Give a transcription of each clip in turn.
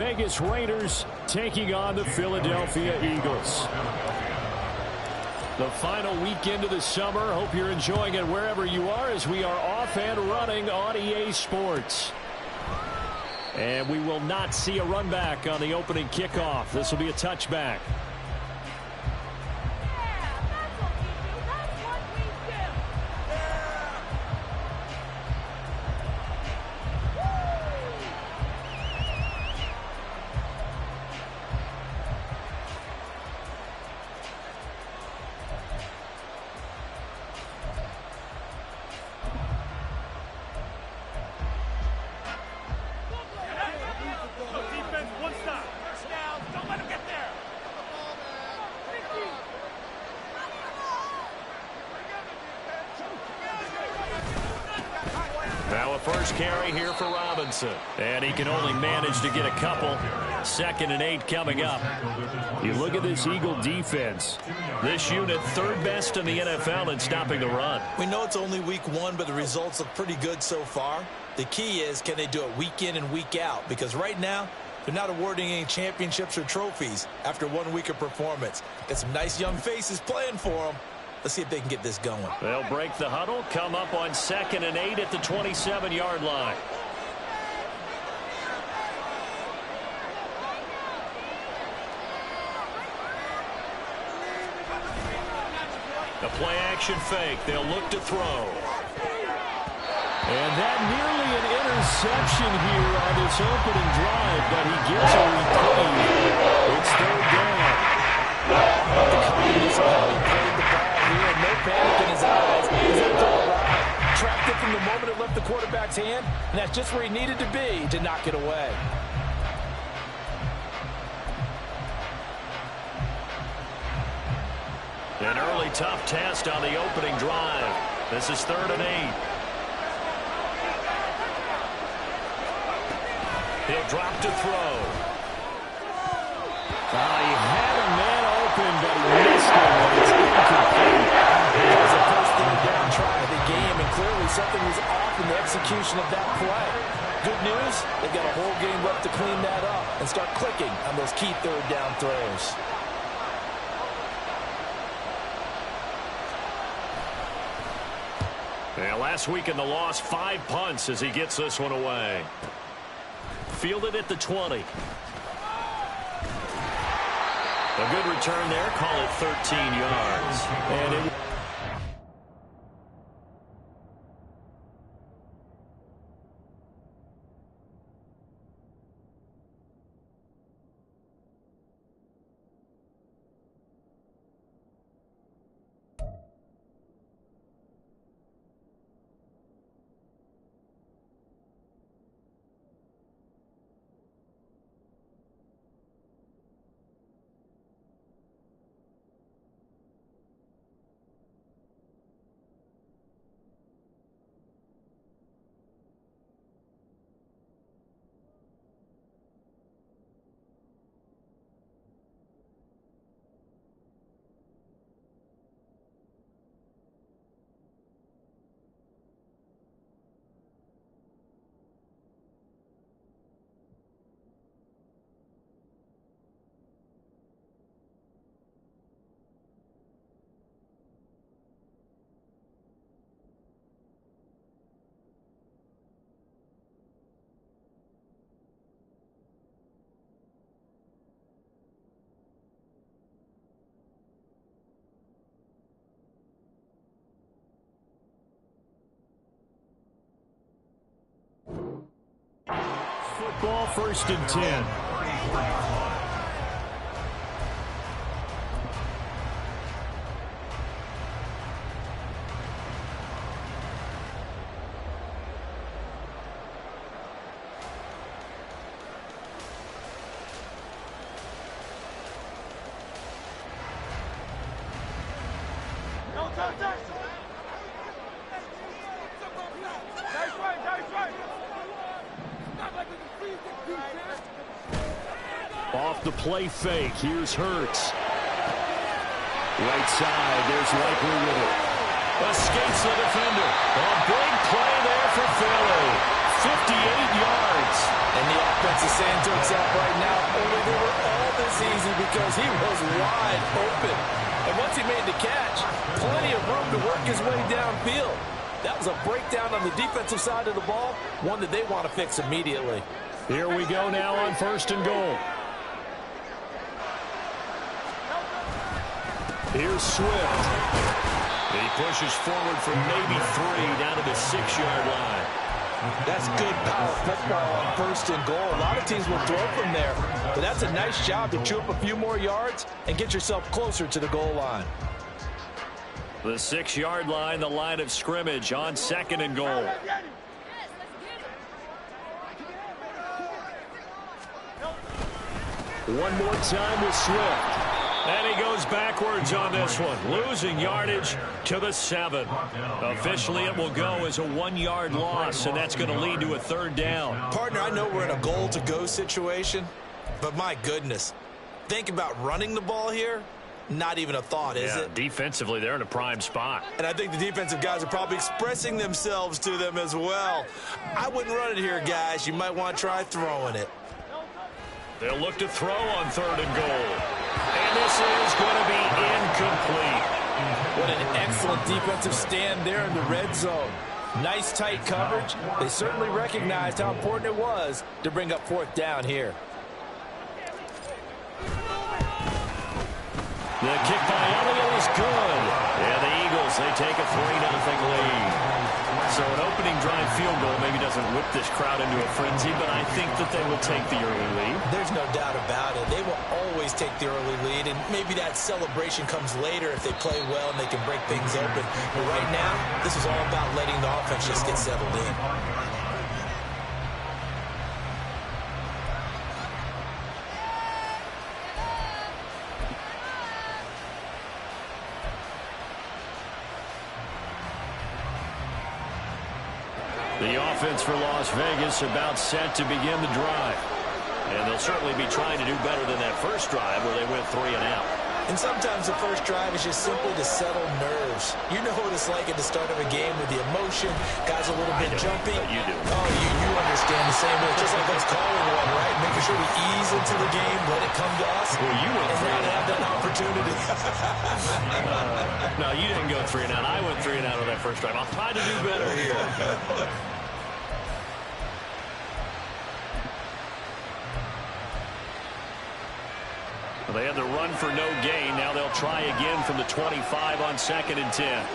Vegas Raiders taking on the Philadelphia Eagles. The final weekend of the summer. Hope you're enjoying it wherever you are as we are off and running on EA Sports. And we will not see a run back on the opening kickoff. This will be a touchback. Now a first carry here for Robinson. And he can only manage to get a couple. 2nd and 8 coming up. You look at this Eagle defense. This unit third best in the NFL in stopping the run. We know it's only week 1, but the results look pretty good so far. The key is, can they do it week in and week out? Because right now, they're not awarding any championships or trophies after 1 week of performance. Got some nice young faces playing for them. Let's see if they can get this going. They'll break the huddle, come up on 2nd and 8 at the 27-yard line. The play-action fake. They'll look to throw. And that nearly an interception here on this opening drive, but he gets a reprieve. It's 3rd down. The confidence of how he played the ball here, and no panic in his eyes. He's able to arrive. Tracked it from the moment it left the quarterback's hand, and that's just where he needed to be to knock it away. An early tough test on the opening drive. This is 3rd and 8. He'll drop to throw. He had a man open, but he missed him, and it's incomplete. It was the first third down try of the game, and clearly something was off in the execution of that play. Good news, they've got a whole game left to clean that up and start clicking on those key third down throws. Yeah, last week in the loss, 5 punts as he gets this one away. Fielded at the 20. A good return there. Call it 13 yards. And it football 1st and 10. Off the play fake. Here's Hurts. Right side. There's Likely with it. Escapes the defender. A big play there for Philly. 58 yards. And the offense is saying to itself right now, only they were all this easy because he was wide open. And once he made the catch, plenty of room to work his way downfield. That was a breakdown on the defensive side of the ball, one that they want to fix immediately. Here we go now on 1st and goal. Here's Swift. He pushes forward for maybe 3 down to the 6-yard line. That's good power football on 1st and goal. A lot of teams will throw from there, but that's a nice job to chew up a few more yards and get yourself closer to the goal line. The 6-yard line, the line of scrimmage on 2nd and goal. One more time with Swift. And he goes backwards on this one, losing yardage to the 7. Officially, it will go as a 1-yard loss, and that's going to lead to a 3rd down. Partner, I know we're in a goal-to-go situation, but my goodness, think about running the ball here. Not even a thought, is it? Defensively, they're in a prime spot. And I think the defensive guys are probably expressing themselves to them as well. I wouldn't run it here, guys. You might want to try throwing it. They'll look to throw on 3rd and goal. And this is going to be incomplete. What an excellent defensive stand there in the red zone. Nice tight coverage. They certainly recognized how important it was to bring up 4th down here. The kick by Elliott is good. And the Eagles, they take a 3-0 lead. So an opening drive field goal maybe doesn't whip this crowd into a frenzy, but I think that they will take the early lead. There's no doubt about it. They will always take the early lead, and maybe that celebration comes later if they play well and they can break things open. But right now, this is all about letting the offense just get settled in. The offense for Las Vegas about set to begin the drive. And they'll certainly be trying to do better than that first drive where they went 3 and out. And sometimes the first drive is just simply to settle nerves. You know what it's like at the start of a game with the emotion. Guys a little bit jumpy. You do. Oh, you understand the same way. Just like us calling one, right? Making sure we ease into the game, let it come to us. Well, you went and 3 not have that opportunity. No, you didn't go 3 and out. I went 3 and out on that first drive. I'll try to do better here. They had the run for no gain. Now they'll try again from the 25 on 2nd and 10.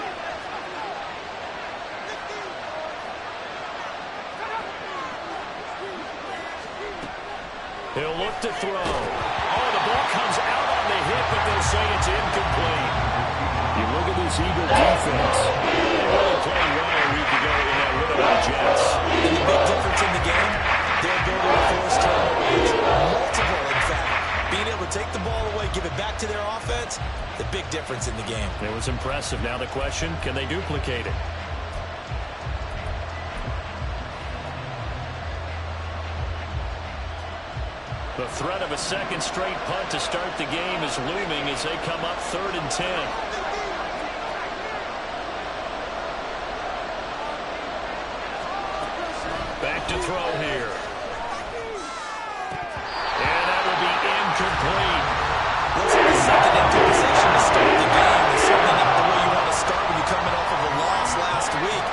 He'll look to throw. Oh, the ball comes out on the hit, but they'll say it's incomplete. You look at this Eagle defense. They really played well a week ago in that win over the Jets. And the big difference in the game, their ability to force turnovers. Multiple, in fact. Being able to take the ball away, give it back to their offense, the big difference in the game. It was impressive. Now the question, can they duplicate it? The threat of a second straight punt to start the game is looming as they come up 3rd and 10. Back to throw here. And that will be incomplete. Looks like a second empty possession to start the game. It's certainly not the way you want to start when you're coming off of a loss last week.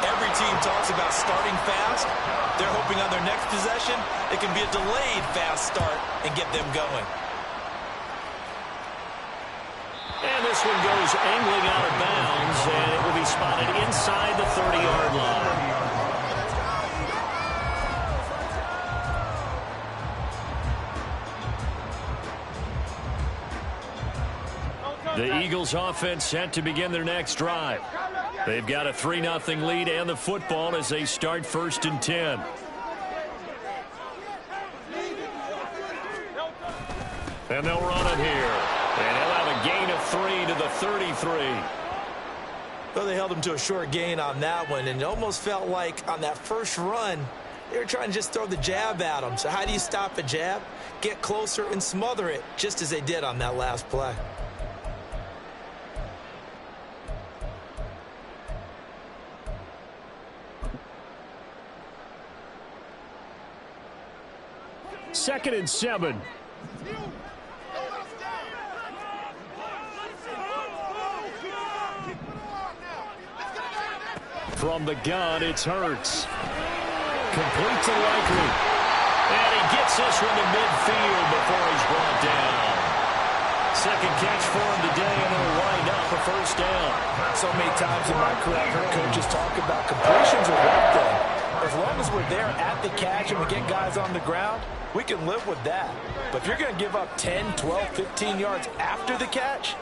Every team talks about starting fast. They're hoping on their next possession, it can be a delayed fast start and get them going. And this one goes angling out of bounds, and it will be spotted inside the 30-yard line. The Eagles offense set to begin their next drive. They've got a 3-0 lead and the football as they start 1st and 10. And they'll run it here. And he'll have a gain of 3 to the 33. Well, they held him to a short gain on that one, and it almost felt like on that first run, they were trying to just throw the jab at him. So how do you stop a jab? Get closer and smother it, just as they did on that last play. 2nd and 7. From the gun, it's Hurts. Complete to Likely. And he gets this one to midfield before he's brought down. Second catch for him today, and he'll wind up a first down. So many times in my career, I've heard coaches talk about completions are one thing. As long as we're there at the catch and we get guys on the ground, we can live with that. But if you're going to give up 10, 12, 15 yards after the catch,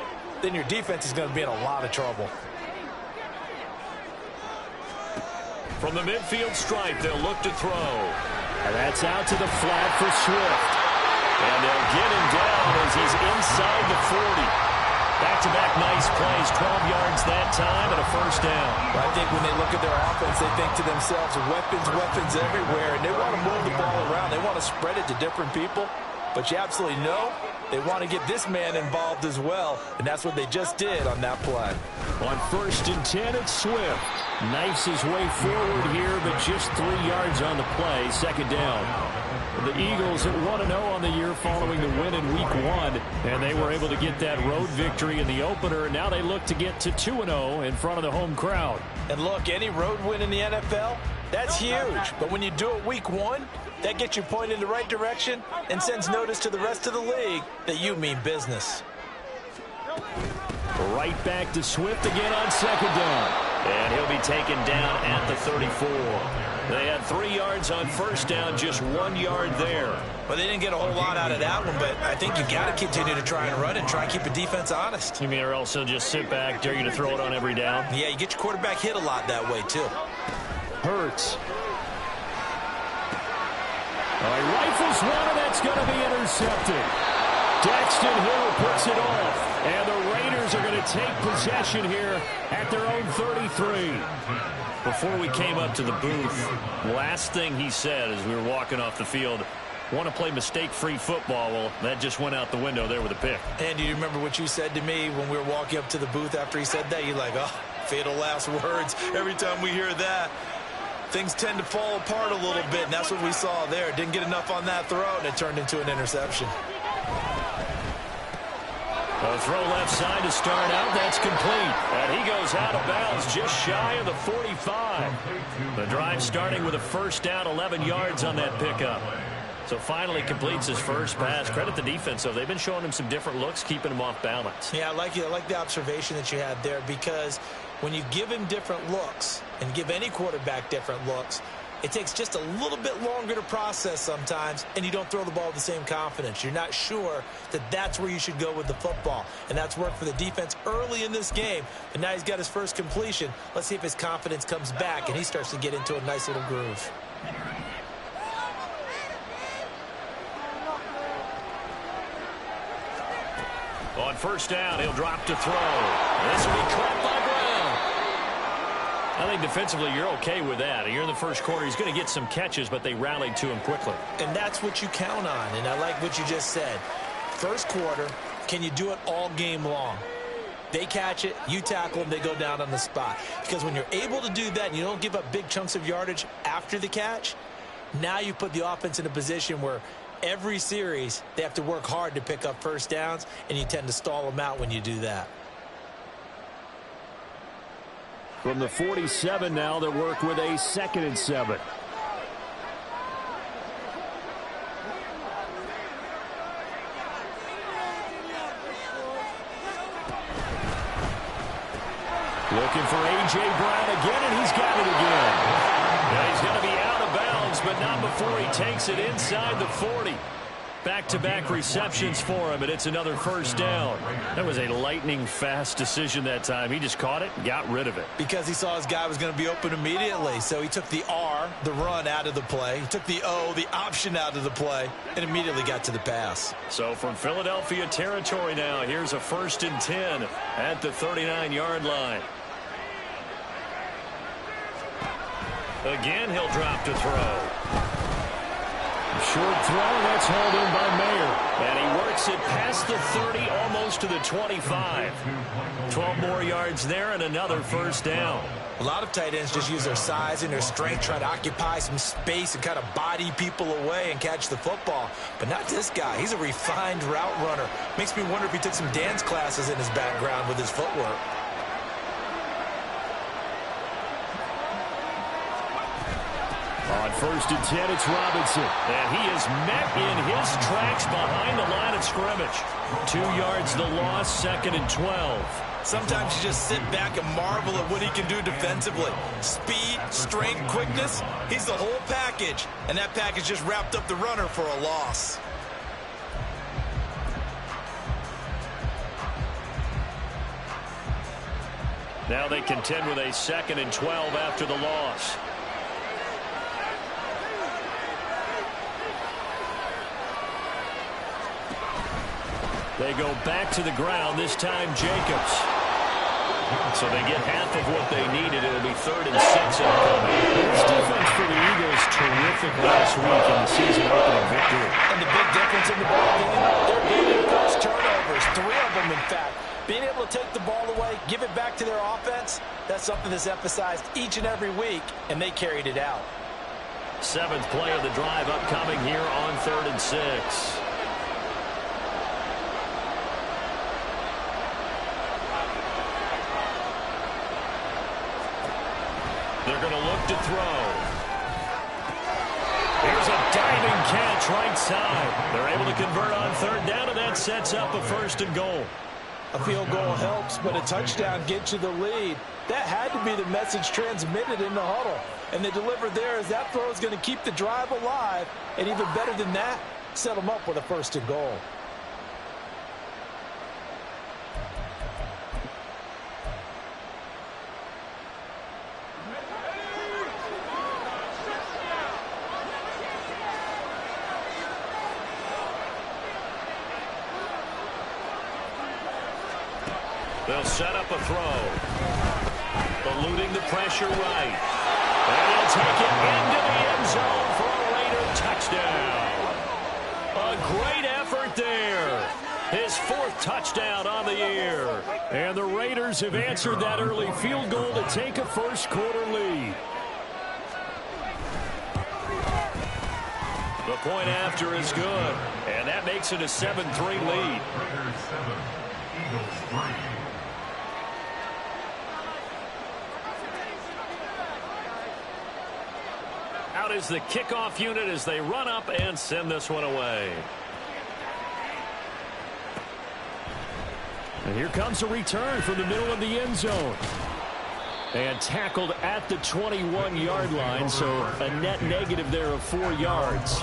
then your defense is going to be in a lot of trouble. From the midfield stripe, they'll look to throw. And that's out to the flat for Swift. And they'll get him down as he's inside the 40. Back-to-back nice plays, 12 yards that time, and a first down. I think when they look at their offense, they think to themselves, weapons everywhere, and they want to move the ball around. They want to spread it to different people. But you absolutely know they want to get this man involved as well, and that's what they just did on that play. On 1st and 10, it's Swift. Knifes his way forward here, but just 3 yards on the play. 2nd down. The Eagles at 1-0 on the year following the win in Week 1, and they were able to get that road victory in the opener, and now they look to get to 2-0 in front of the home crowd. And look, any road win in the NFL, that's huge. But when you do it Week 1, that gets you pointed in the right direction and sends notice to the rest of the league that you mean business. Right back to Swift again on 2nd down. And he'll be taken down at the 34. They had 3 yards on first down, just 1 yard there. Well, they didn't get a whole lot out of that one, but I think you've got to continue to try and run and try and keep the defense honest. You mean, or else they'll just sit back, dare you to throw it on every down? Yeah, you get your quarterback hit a lot that way, too. Hurts. He rifles one, and that's going to be intercepted. Daxton Hill puts it off. And the Raiders are going to take possession here at their own 33. Before we came up to the booth, last thing he said as we were walking off the field, want to play mistake-free football. Well, that just went out the window there with a pick. And do you remember what you said to me when we were walking up to the booth after he said that? You're like, oh, fatal last words. Every time we hear that, things tend to fall apart a little bit, and that's what we saw there. Didn't get enough on that throw, and it turned into an interception. A throw left side to start out. That's complete. And he goes out of bounds just shy of the 45. The drive starting with a first down, 11 yards on that pickup. So finally completes his first pass. Credit the defense, though. They've been showing him some different looks, keeping him off balance. Yeah, I like the observation that you had there, because when you give him different looks and give any quarterback different looks, it takes just a little bit longer to process sometimes, and you don't throw the ball with the same confidence. You're not sure that that's where you should go with the football, and that's worked for the defense early in this game. And now he's got his first completion. Let's see if his confidence comes back and he starts to get into a nice little groove. On first down, he'll drop to throw. This will be caught by Brown. I think defensively you're okay with that. You're in the first quarter. He's going to get some catches, but they rallied to him quickly. And that's what you count on, and I like what you just said. First quarter, can you do it all game long? They catch it, you tackle them, they go down on the spot. Because when you're able to do that and you don't give up big chunks of yardage after the catch, now you put the offense in a position where every series they have to work hard to pick up first downs, and you tend to stall them out when you do that. From the 47 now, they work with a 2nd and 7. Looking for A.J. Brown again, and he's got it again. Now he's going to be out of bounds, but not before he takes it inside the 40. Back-to-back receptions for him, and it's another first down. That was a lightning-fast decision that time. He just caught it and got rid of it. Because he saw his guy was going to be open immediately, so he took the R, the run, out of the play. He took the O, the option, out of the play, and immediately got to the pass. So from Philadelphia territory now, here's a 1st and 10 at the 39-yard line. Again, he'll drop to throw. Short throw, that's hauled in by Mayer. And he works it past the 30, almost to the 25. 12 more yards there and another first down. A lot of tight ends just use their size and their strength, try to occupy some space and kind of body people away and catch the football. But not this guy. He's a refined route runner. Makes me wonder if he took some dance classes in his background with his footwork. On 1st and 10, it's Robinson. And he is met in his tracks behind the line of scrimmage. 2 yards the loss, 2nd and 12. Sometimes you just sit back and marvel at what he can do defensively. Speed, strength, quickness, he's the whole package. And that package just wrapped up the runner for a loss. Now they contend with a 2nd and 12 after the loss. They go back to the ground, this time Jacobs. So they get half of what they needed. It'll be 3rd and 6 incoming. This defense for the Eagles terrific last week in the season opening victory. And the big difference in the ball game, they're getting first turnovers, 3 of them in fact. Being able to take the ball away, give it back to their offense, that's something that's emphasized each and every week, and they carried it out. 7th play of the drive upcoming here on 3rd and 6. They're going to look to throw. Here's a diving catch right side. They're able to convert on 3rd down, and that sets up a 1st and goal. A field goal helps, but a touchdown gets you the lead. That had to be the message transmitted in the huddle. And they delivered there as that throw is going to keep the drive alive. And even better than that, set them up with a 1st and goal. They'll set up a throw. Eluding the pressure right. And he'll take it into the end zone for a Raider touchdown. A great effort there. His 4th touchdown on the year. And the Raiders have answered that early field goal to take a first-quarter lead. The point after is good. And that makes it a 7-3 lead. Out is the kickoff unit as they run up and send this one away. And here comes a return from the middle of the end zone. And tackled at the 21-yard line, so a net negative there of 4 yards.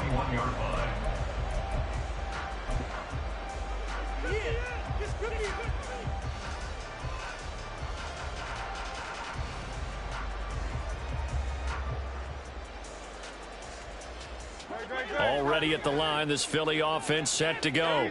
Already at the line, this Philly offense set to go.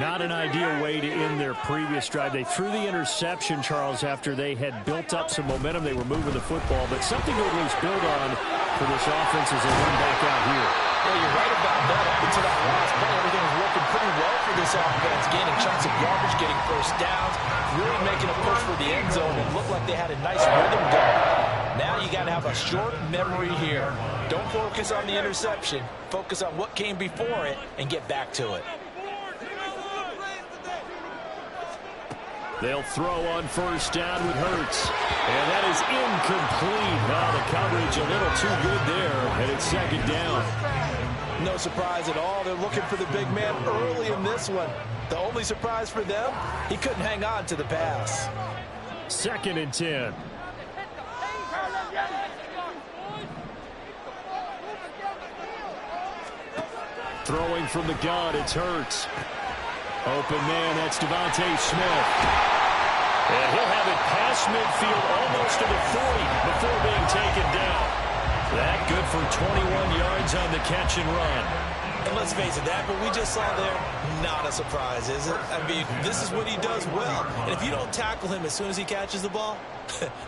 Not an ideal way to end their previous drive. They threw the interception, Charles, after they had built up some momentum. They were moving the football, but something to at least build on for this offense as they run back out here. Yeah, you're right about that. Up until that last play, everything was working pretty well for this offense. Gaining chunks of yardage, getting first downs, really making a push for the end zone. It looked like they had a nice rhythm going. Now you got to have a short memory here. Don't focus on the interception. Focus on what came before it and get back to it. They'll throw on first down with Hurts. And that is incomplete. Now the coverage a little too good there, and it's 2nd down. No surprise at all. They're looking for the big man early in this one. The only surprise for them, he couldn't hang on to the pass. 2nd and 10. Throwing from the gun, it's Hurts. Open man, that's Devontae Smith. And he'll have it past midfield almost to the 40 before being taken down. That good for 21 yards on the catch and run. And let's face it, that what we just saw there, not a surprise, is it? I mean, this is what he does well. And if you don't tackle him as soon as he catches the ball,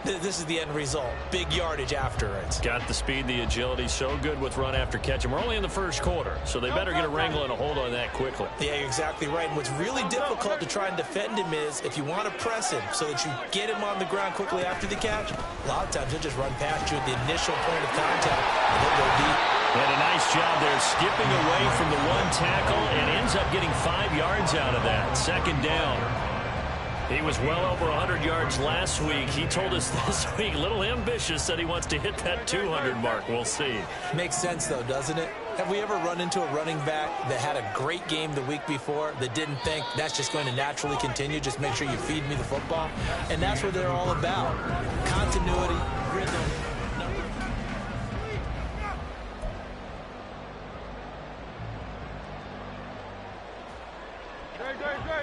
this is the end result. Big yardage after it. Got the speed, the agility, so good with run after catch. And we're only in the first quarter, so they better get a wrangle and a hold on that quickly. Yeah, you're exactly right. And what's really difficult to try and defend him is if you want to press him so that you get him on the ground quickly after the catch, a lot of times he'll just run past you at the initial point of contact and he'll go deep. And a nice job there skipping away from the one tackle and ends up getting 5 yards out of that. Second down. He was well over 100 yards last week. He told us this week, a little ambitious, that he wants to hit that 200 mark. We'll see. Makes sense, though, doesn't it? Have we ever run into a running back that had a great game the week before that didn't think that's just going to naturally continue? Just make sure you feed me the football. And that's what they're all about. Continuity, rhythm.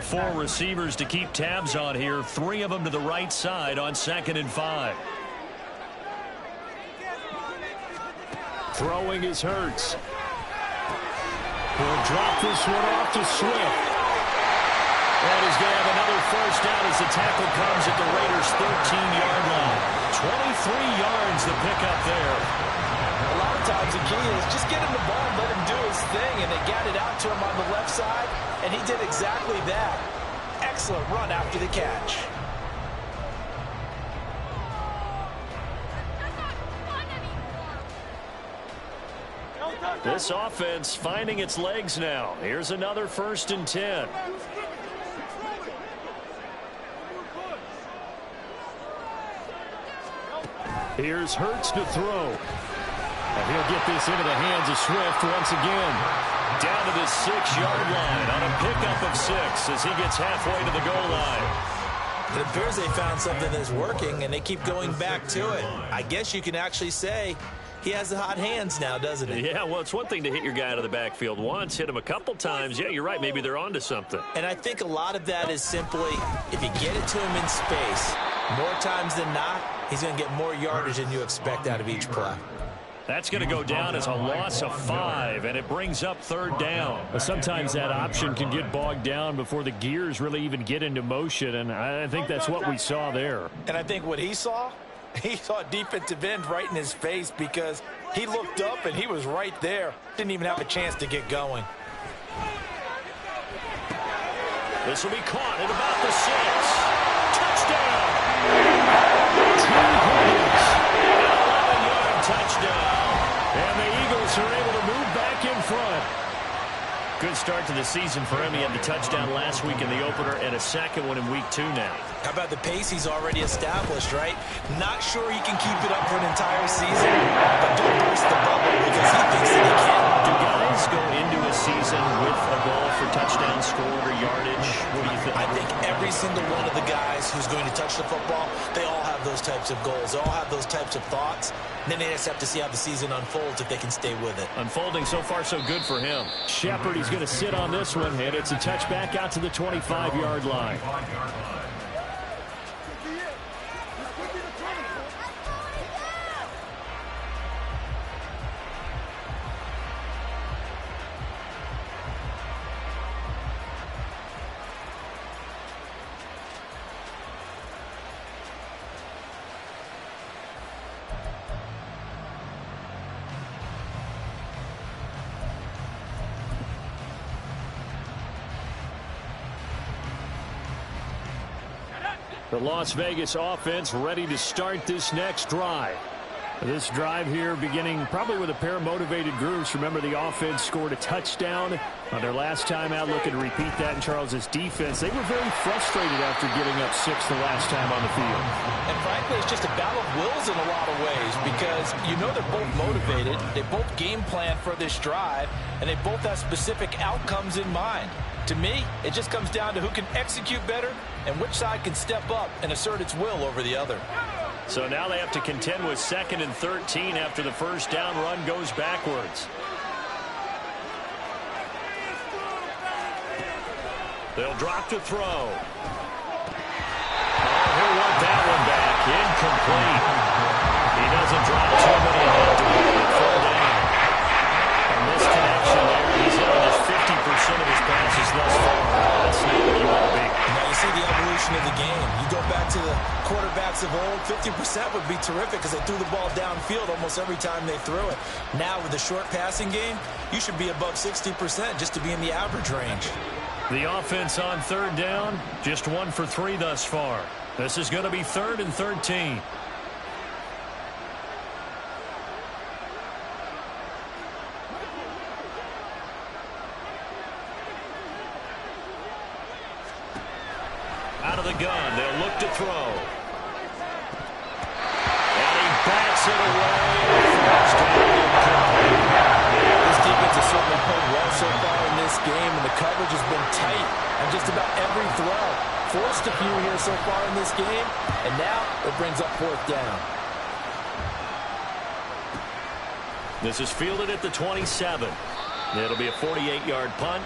4 receivers to keep tabs on here. 3 of them to the right side on 2nd and 5. Throwing is Hurts. He'll drop this one off to Swift. And he's going to have another first down as the tackle comes at the Raiders' 13-yard line. 23 yards the pickup there. A lot of times the key is just get him the ball and let him do his thing, and they got it out to him on the left side, and he did exactly that. Excellent run after the catch. This offense finding its legs now. Here's another 1st and 10. Here's Hurts to throw. And he'll get this into the hands of Swift once again. Down to the 6-yard line on a pickup of 6 as he gets halfway to the goal line. It appears they found something that's working, and they keep going back to it. I guess you can actually say he has the hot hands now, doesn't he? Yeah, well, it's one thing to hit your guy out of the backfield once, hit him a couple times. Yeah, you're right. Maybe they're onto something. And I think a lot of that is simply if you get it to him in space, more times than not, he's going to get more yardage than you expect out of each play. That's going to go down as a loss of 5, and it brings up 3rd down. Sometimes that option can get bogged down before the gears really even get into motion, and I think that's what we saw there. And I think what he saw defensive end right in his face because he looked up and he was right there. Didn't even have a chance to get going. This will be caught at about the 6. Touchdown. 11-yard touchdown. And the Eagles are able to move back in front. Good start to the season for him. He had the touchdown last week in the opener and a second one in week 2 now. How about the pace he's already established, right? Not sure he can keep it up for an entire season, but don't burst the bubble because he thinks that he can. Do guys go into a season with a goal for touchdown scored or yardage? What do you think? I think every single one of the guys who's going to touch the football, they all have those types of goals. They all have those types of thoughts. And then they just have to see how the season unfolds if they can stay with it. Unfolding so far so good for him. Shepard, he's going to sit on this one, and it's a touchback out to the 25-yard line. The Las Vegas offense ready to start this next drive. This drive here beginning probably with a pair of motivated groups. Remember, the offense scored a touchdown on their last time out. Looking to repeat that in Charles's defense. They were very frustrated after giving up 6 the last time on the field. And frankly, it's just a battle of wills in a lot of ways because you know they're both motivated. They both game plan for this drive, and they both have specific outcomes in mind. To me, it just comes down to who can execute better and which side can step up and assert its will over the other. So now they have to contend with 2nd and 13 after the first down run goes backwards. They'll drop to throw. Oh, he'll want that one back. Incomplete. He doesn't drop too many. Full down. A misconnection there. He's in to the quarterbacks of old, 50% would be terrific because they threw the ball downfield almost every time they threw it. Now with the short passing game, you should be above 60% just to be in the average range. The offense on third down, just 1 for 3 thus far. This is going to be 3rd and 13. Out of the gun, they'll look to throw. And he bats it away. This defense has certainly played well so far in this game, and the coverage has been tight on just about every throw. Forced a few here so far in this game, and now it brings up 4th down. This is fielded at the 27. It'll be a 48-yard punt.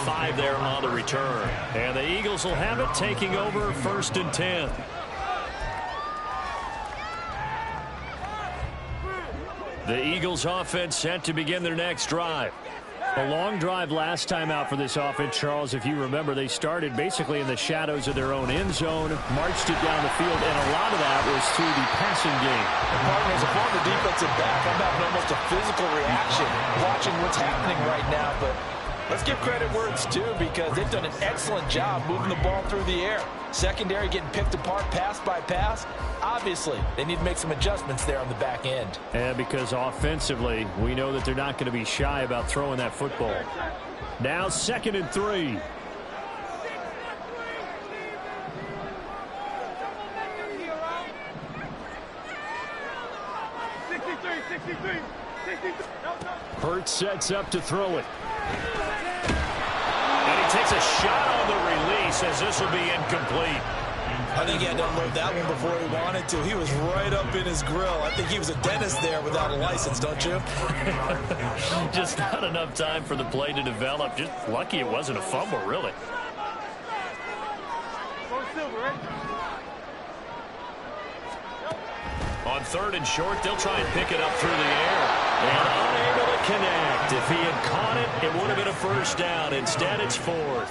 5 there on the return. And the Eagles will have it, taking over 1st and 10. The Eagles offense set to begin their next drive. A long drive last time out for this offense, Charles. If you remember, they started basically in the shadows of their own end zone, marched it down the field, and a lot of that was through the passing game. And partner, as a former defensive back, I'm having almost a physical reaction watching what's happening right now. But let's give credit where it's due, because they've done an excellent job moving the ball through the air. Secondary getting picked apart pass by pass. Obviously, they need to make some adjustments there on the back end. And because offensively, we know that they're not going to be shy about throwing that football. Now 2nd and 3. Hurts sets up to throw it. And he takes a shot on the release, as this will be incomplete. I think he had to unload that one before he wanted to. He was right up in his grill. I think he was a dentist there without a license, don't you? Just not enough time for the play to develop. Just lucky it wasn't a fumble, really. On 3rd and short, they'll try and pick it up through the air. And unable to connect. If he had caught it, it would have been a 1st down. Instead, it's 4th.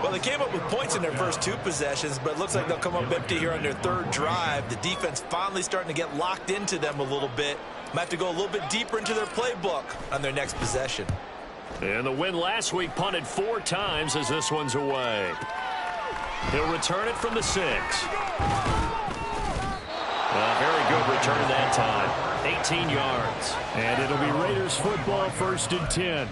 Well, they came up with points in their first 2 possessions, but it looks like they'll come up empty here on their 3rd drive. The defense finally starting to get locked into them a little bit. Might have to go a little bit deeper into their playbook on their next possession. And the win last week punted 4 times as this one's away. He'll return it from the 6. Very good return that time. 18 yards. And it'll be Raiders football, 1st and 10.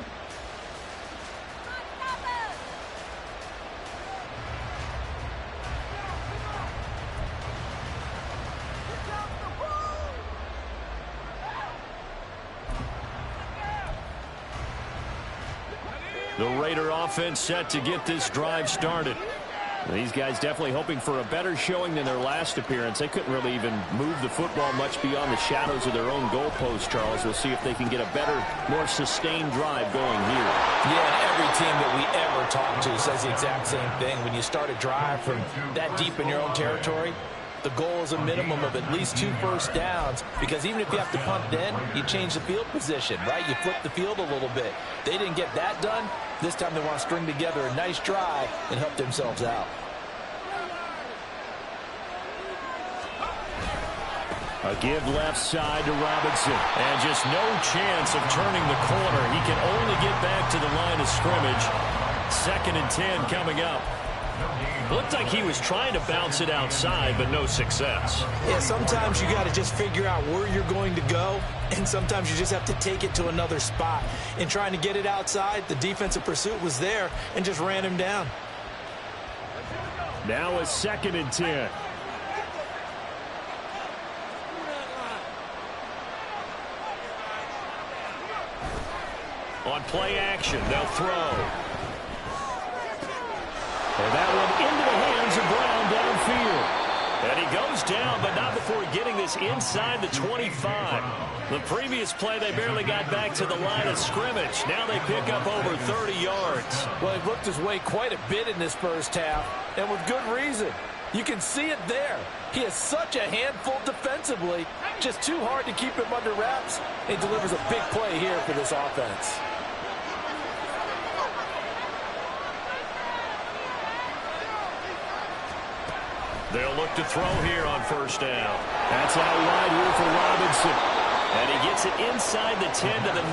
The Raider offense set to get this drive started. These guys definitely hoping for a better showing than their last appearance. They couldn't really even move the football much beyond the shadows of their own goalpost, Charles. We'll see if they can get a better, more sustained drive going here. Yeah, every team that we ever talk to says the exact same thing. When you start a drive from that deep in your own territory, the goal is a minimum of at least 2 first downs, because even if you have to punt then, you change the field position, right? You flip the field a little bit. They didn't get that done. This time they want to string together a nice drive and help themselves out. A give left side to Robinson. And just no chance of turning the corner. He can only get back to the line of scrimmage. 2nd and 10 coming up. Looked like he was trying to bounce it outside, but no success. Yeah, sometimes you got to just figure out where you're going to go, and sometimes you just have to take it to another spot. In trying to get it outside, the defensive pursuit was there and just ran him down. Now a 2nd and 10. On play action, they'll throw. And that one into the hands of Brown downfield. And he goes down, but not before getting this inside the 25. The previous play, they barely got back to the line of scrimmage. Now they pick up over 30 yards. Well, he looked his way quite a bit in this first half, and with good reason. You can see it there. He is such a handful defensively. Just too hard to keep him under wraps. He delivers a big play here for this offense. They'll look to throw here on first down. That's out wide here for Robinson. And he gets it inside the 10 to the 9.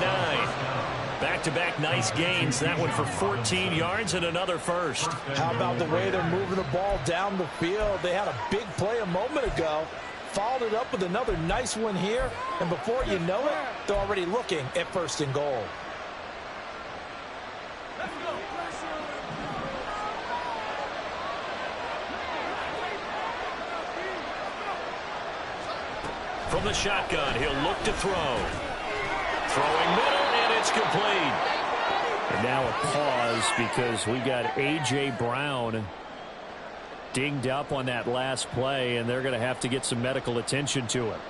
Back-to-back nice gains. That one for 14 yards and another first. How about the way they're moving the ball down the field? They had a big play a moment ago. Followed it up with another nice one here. And before you know it, they're already looking at first and goal. From the shotgun, he'll look to throw. Throwing middle, and it's complete. And now a pause because we got A.J. Brown dinged up on that last play, and they're going to have to get some medical attention to it.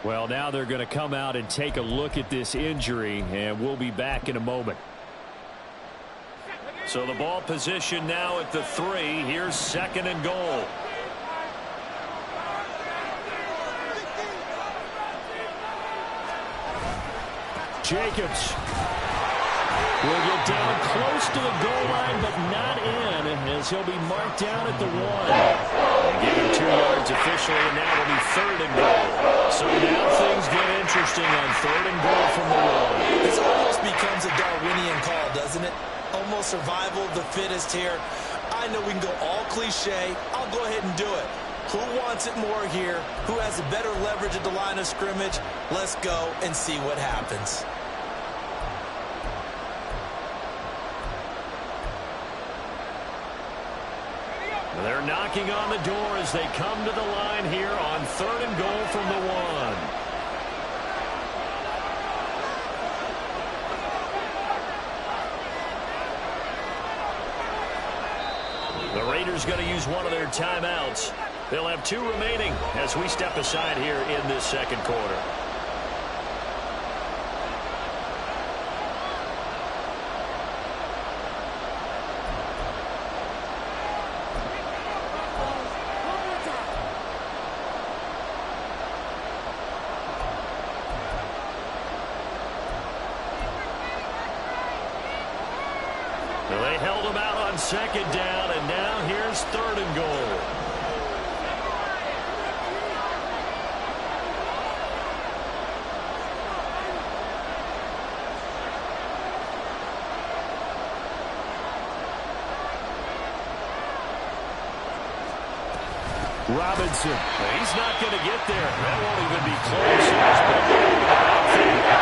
Well, now they're going to come out and take a look at this injury, and we'll be back in a moment. So the ball position now at the 3. Here's second and goal. Jacobs will get down close to the goal line, but not in, as he'll be marked down at the 1. They give him 2 yards officially, and now it'll be third and goal. So now things get interesting on third and goal from the 1. This almost becomes a Darwinian call, doesn't it? Almost survival of the fittest here. I know we can go all cliche. I'll go ahead and do it. Who wants it more here? Who has a better leverage at the line of scrimmage? Let's go and see what happens. They're knocking on the door as they come to the line here on third and goal from the 1. The Raiders going to use one of their timeouts. They'll have 2 remaining as we step aside here in this second quarter. They held him out on second down, and now here's third and goal. Robinson. He's not going to get there. That won't even be close.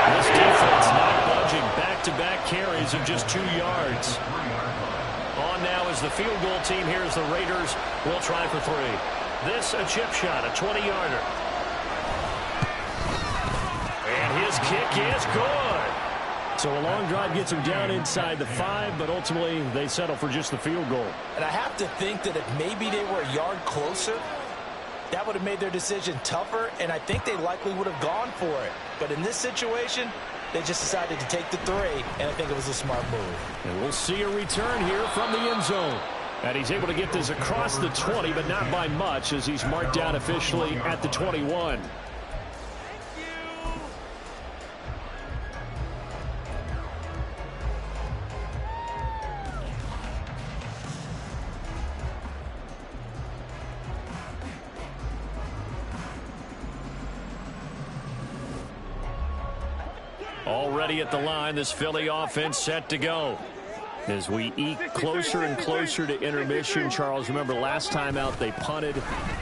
This defense not budging. Back-to-back carries of just 2 yards. On now is the field goal team. Here's the Raiders. We'll try for 3. This a chip shot, a 20-yarder. And his kick is good. So a long drive gets him down inside the 5, but ultimately they settle for just the field goal. And I have to think that if maybe they were a yard closer, that would have made their decision tougher, and I think they likely would have gone for it. But in this situation, they just decided to take the 3, and I think it was a smart move. And we'll see a return here from the end zone. And he's able to get this across the 20, but not by much, as he's marked down officially at the 21. Already at the line, this Philly offense set to go. As we eke closer and closer to intermission, Charles, remember last time out they punted.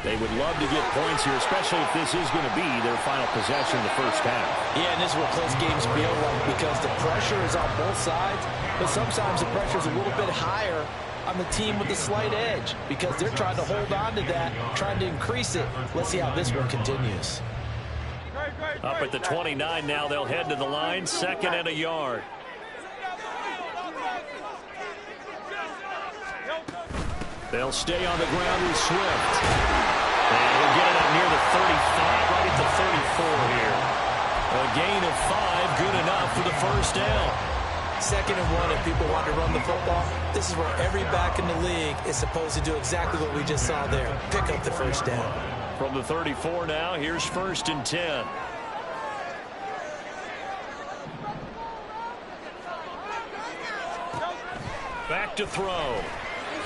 They would love to get points here, especially if this is going to be their final possession of the first half. Yeah, and this is what close games feel like because the pressure is on both sides, but sometimes the pressure is a little bit higher on the team with the slight edge because they're trying to hold on to that, trying to increase it. Let's see how this one continues. Up at the 29 now, they'll head to the line, second and a yard. They'll stay on the ground with Swift. And we'll get it up near the 35, right at the 34 here. A gain of 5, good enough for the first down. Second and 1, if people want to run the football, this is where every back in the league is supposed to do exactly what we just saw there. Pick up the first down. From the 34 now, here's first and 10. Back to throw.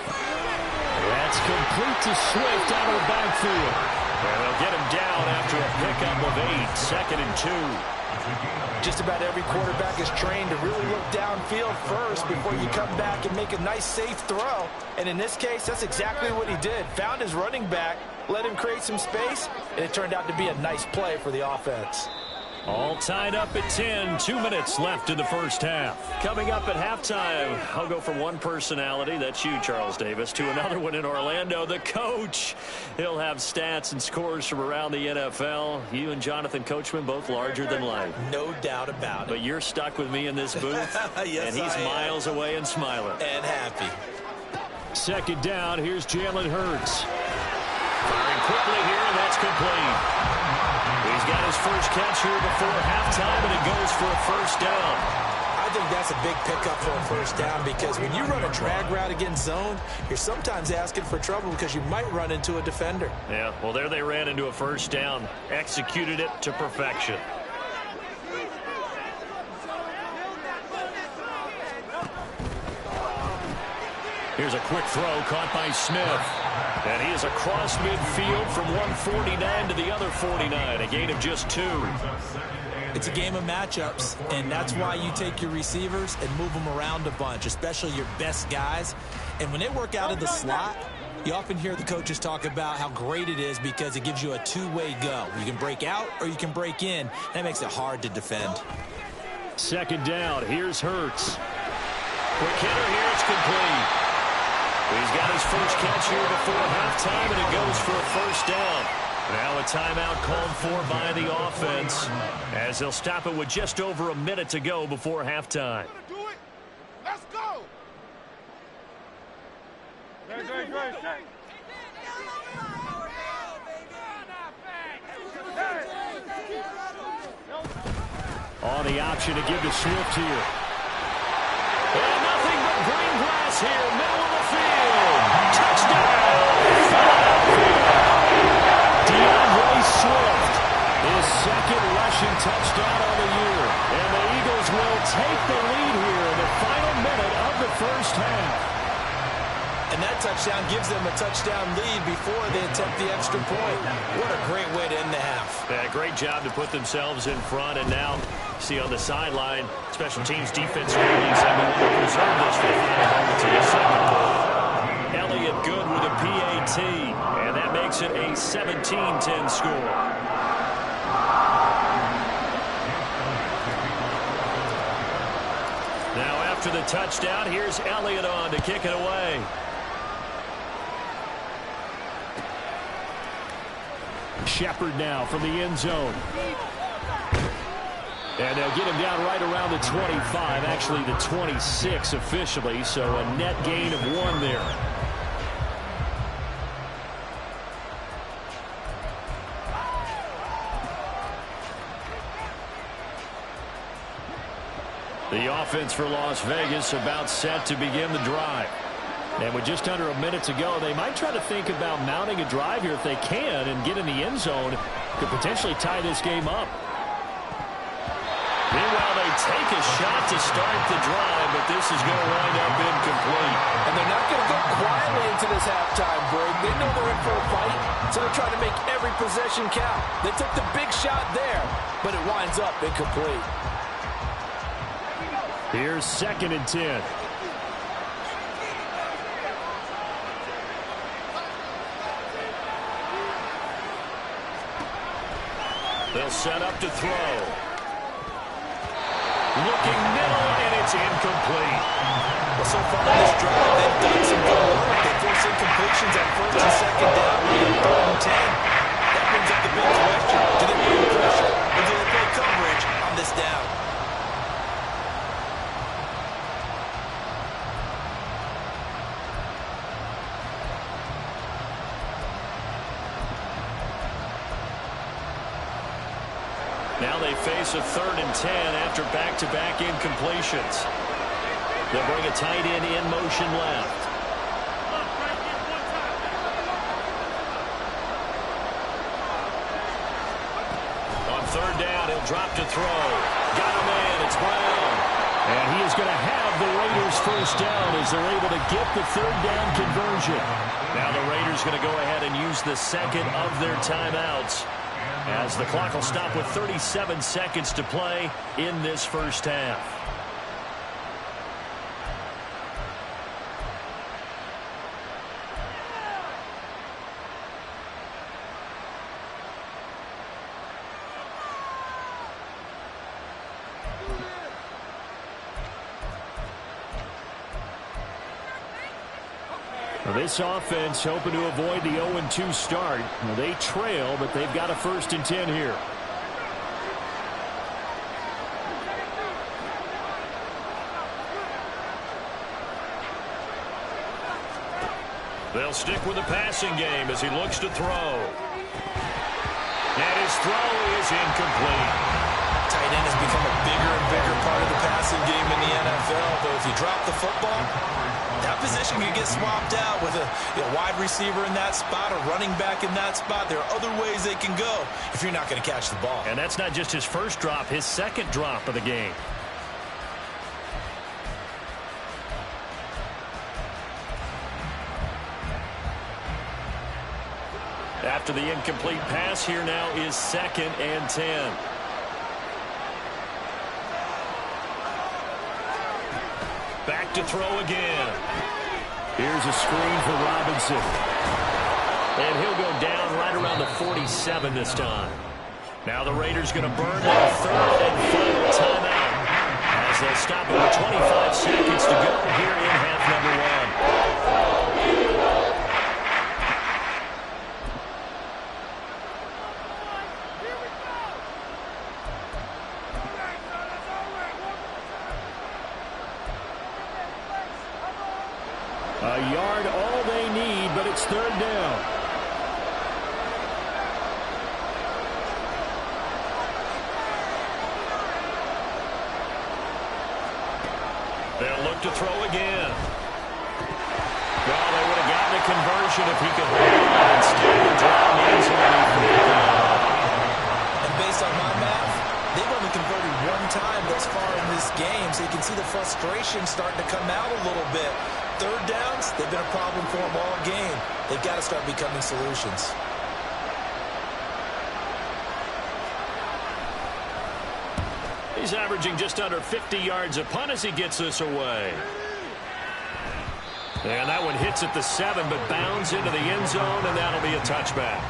That's complete to Swift out of the backfield. And they'll get him down after a pickup of 8, 2nd and 2. Just about every quarterback is trained to really look downfield first before you come back and make a nice, safe throw. And in this case, that's exactly what he did. Found his running back, let him create some space, and it turned out to be a nice play for the offense. All tied up at 10. 2 minutes left in the first half. Coming up at halftime, I'll go from one personality, that's you, Charles Davis, to another one in Orlando, the coach. He'll have stats and scores from around the NFL. You and Jonathan Coachman both larger than life. No doubt about it. But you're stuck with me in this booth, yes, and he's miles away and smiling. And happy. 2nd down, here's Jalen Hurts. Firing quickly here, and that's complete. He's got his first catch here before halftime, and it goes for a first down. I think that's a big pickup for a first down because when you run a drag route against zone, you're sometimes asking for trouble because you might run into a defender. Yeah, well, there they ran into a first down. Executed it to perfection. Here's a quick throw caught by Smith. And he is across midfield from 149 to the other 49, a gain of just 2. It's a game of matchups, and that's why you take your receivers and move them around a bunch, especially your best guys. And when they work out of the slot, you often hear the coaches talk about how great it is because it gives you a two-way go. You can break out or you can break in. That makes it hard to defend. 2nd down, here's Hurts. Quick hitter here, it's complete. He's got his first catch here before halftime, and it goes for a first down. Now a timeout called for by the offense as they'll stop it with just over a minute to go before halftime. Let's go! On the option to give to Swift here. And nothing but green grass here, middle of the field. Touchdown! Swift, his 2nd rushing touchdown on the year. And the Eagles will take the lead here in the final minute of the first half. And that touchdown gives them a touchdown lead before they attempt the extra point. What a great way to end the half. Yeah, great job to put themselves in front. And now, see on the sideline, special teams defense ratings. I mean, we preserve this for the final moments of the second quarter. Elliott good with a PAT. And that makes it a 17-10 score. Now after the touchdown, here's Elliott on to kick it away. Shepard now from the end zone. And they'll get him down right around the 25, actually the 26 officially, so a net gain of 1 there. The offense for Las Vegas about set to begin the drive. And with just under a minute to go, they might try to think about mounting a drive here if they can and get in the end zone. Could potentially tie this game up. Meanwhile, they take a shot to start the drive, but this is going to wind up incomplete. And they're not going to go quietly into this halftime break. They know they're in for a fight, so they're trying to make every possession count. They took the big shot there, but it winds up incomplete. Here's 2nd and 10. They'll set up to throw. Looking middle, and it's incomplete. Well, so far in this drive, they've done some good work. They force incompletions on 1st and 2nd down, and 3rd and 10. That brings up the big question. Do they bring pressure, or do they play coverage on this down? Now they face a 3rd and 10 after back-to-back incompletions. They'll bring a tight end in motion left. On 3rd down, he'll drop to throw. Got a man, it's Brown. And he is going to have the Raiders first down as they're able to get the third down conversion. Now the Raiders going to go ahead and use the second of their timeouts, as the clock will stop with 37 seconds to play in this first half. This offense hoping to avoid the 0-2 start. They trail, but they've got a 1st and 10 here. They'll stick with the passing game as he looks to throw. And his throw is incomplete. Tight end has become a bigger and bigger part of the passing game in the NFL, but if you drop the football, that position can get swapped out with a wide receiver in that spot, a running back in that spot. There are other ways they can go if you're not going to catch the ball. And that's not just his first drop, his second drop of the game. After the incomplete pass, here now is 2nd and 10. Back to throw again. Here's a screen for Robinson. And he'll go down right around the 47 this time. Now the Raiders going to burn their 3rd and final timeout as they'll stop it with 25 seconds to go here in half number 1. A yard, all they need, but it's 3rd down. They'll look to throw again. Well, they would have gotten a conversion if he could hold on. Instead, the draw means And based on my math, they've only converted 1 time thus far in this game, so you can see the frustration starting to come out a little bit. 3rd downs, they've been a problem for them all game. They've got to start becoming solutions. He's averaging just under 50 yards a punt as he gets this away. And that one hits at the 7, but bounds into the end zone, and that'll be a touchback.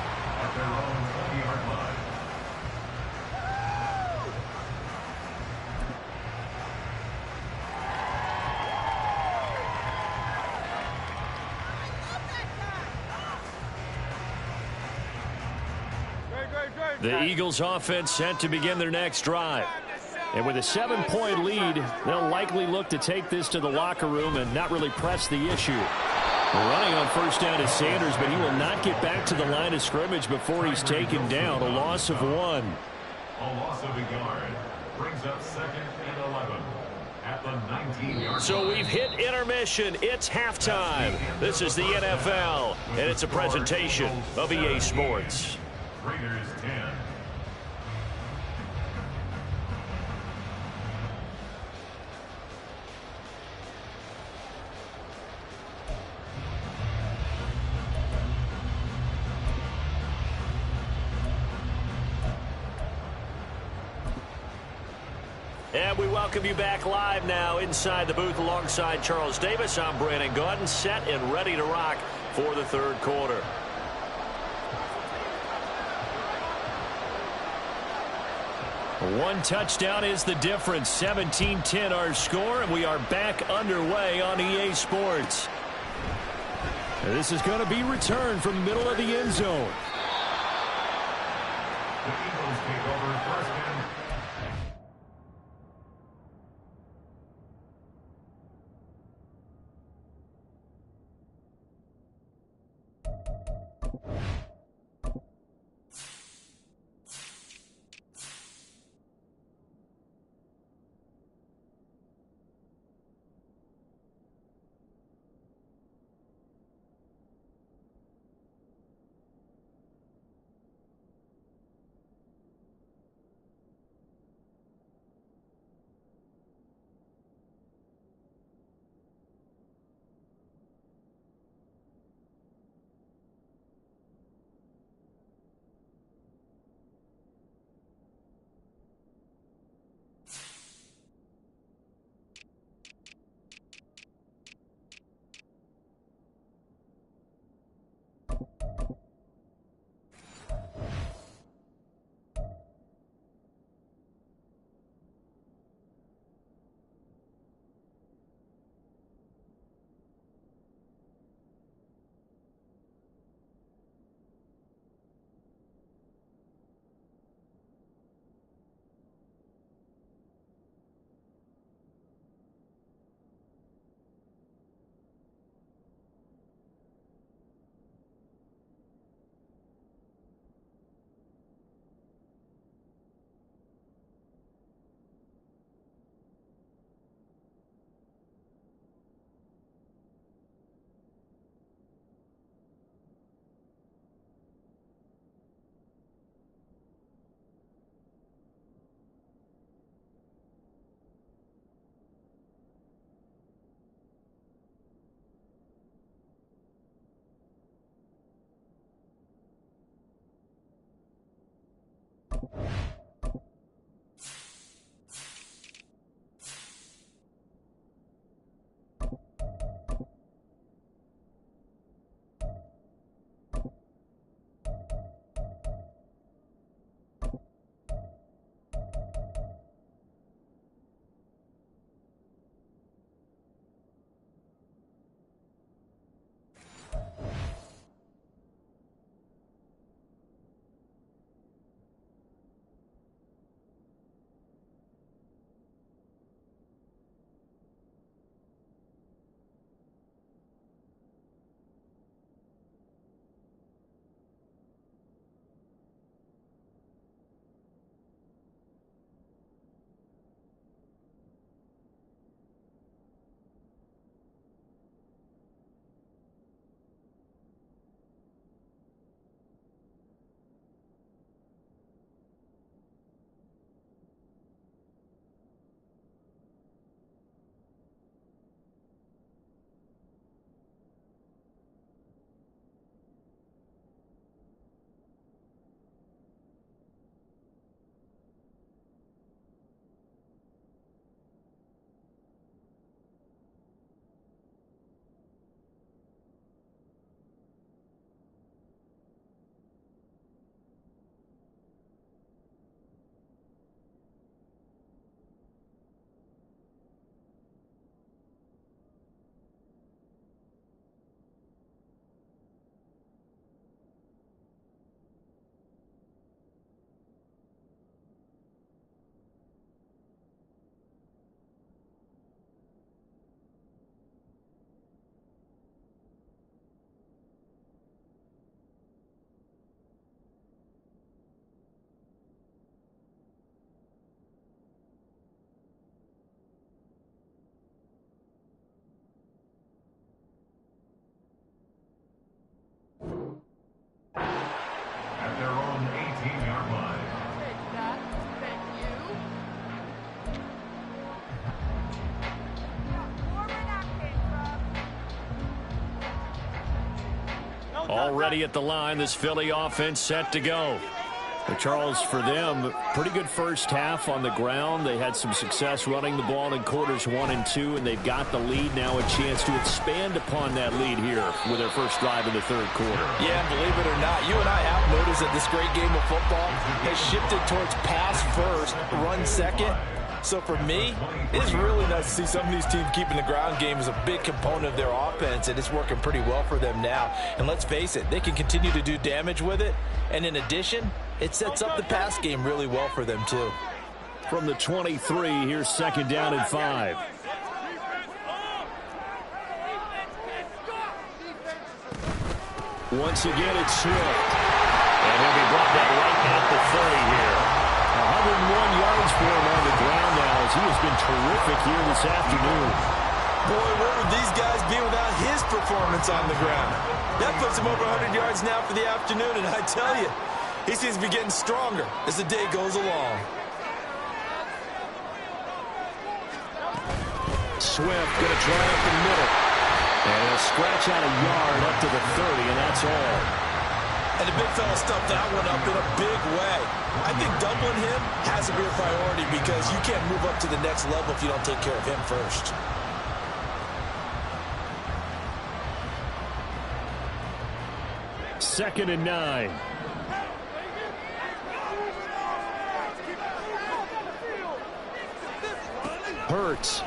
The Eagles offense set to begin their next drive. And with a 7-point lead, they'll likely look to take this to the locker room and not really press the issue. Running on 1st down is Sanders, but he will not get back to the line of scrimmage before he's taken down. A loss of 1. A loss of a yard brings up 2nd and 11 at the 19-yard So we've hit intermission. It's halftime. This is the NFL, and it's a presentation of EA Sports. Raiders 10. And we welcome you back live now inside the booth alongside Charles Davis. I'm Brandon Gaudin, set and ready to rock for the 3rd quarter. One touchdown is the difference. 17-10 our score, and we are back underway on EA Sports. This is going to be returned from the middle of the end zone. The Eagles take over 1st and Already at the line, this Philly offense set to go. Well, Charles, for them, pretty good first half on the ground. They had some success running the ball in quarters 1 and 2, and they've got the lead now, a chance to expand upon that lead here with their first drive in the third quarter. Yeah, believe it or not, you and I have noticed that this great game of football has shifted towards pass first, run second. So for me, it's really nice to see some of these teams keeping the ground game as a big component of their offense, and it's working pretty well for them now. And let's face it, they can continue to do damage with it. And in addition, it sets up the pass game really well for them too. From the 23, here's second down and 5. Once again, it's Swift. And he'll be brought down right at the 30 here. 101 yards for him on the ground now as he has been terrific here this afternoon. Boy, where would these guys be without his performance on the ground? That puts him over 100 yards now for the afternoon, and I tell you, he seems to be getting stronger as the day goes along. Swift going to try up the middle. And he'll scratch out a yard up to the 30, and that's all. And the big fella stuffed that one up in a big way. I think doubling him has to be a priority because you can't move up to the next level if you don't take care of him first. Second and 9. Hurts.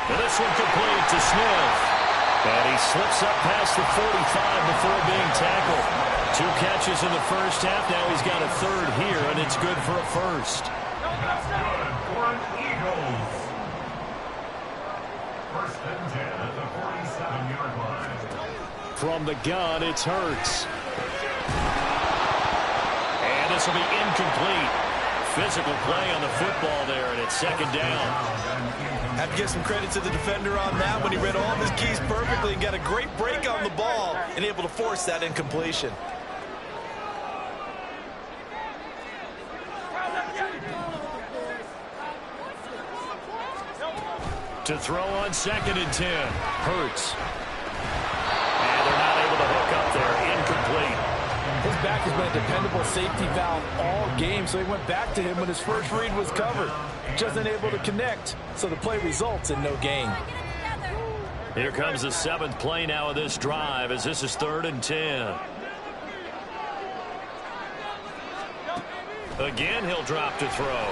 And this one complete to Smith. And he slips up past the 45 before being tackled. 2 catches in the first half. Now he's got a third here, and it's good for a first. That's good for an Eagles. First and 10 at the 47-yard line. From the gun, it's Hurts. And this will be incomplete. Physical play on the football there, and it's second down. Have to give some credit to the defender on that when he read all of his keys perfectly and got a great break on the ball and able to force that incompletion. To throw on second and 10. Hurts. And they're not able to hook up there. Incomplete. His back has been a dependable safety valve all game, so he went back to him when his first read was covered. Just unable to connect, so the play results in no gain. Here comes the 7th play now of this drive as this is 3rd and 10. Again, he'll drop to throw.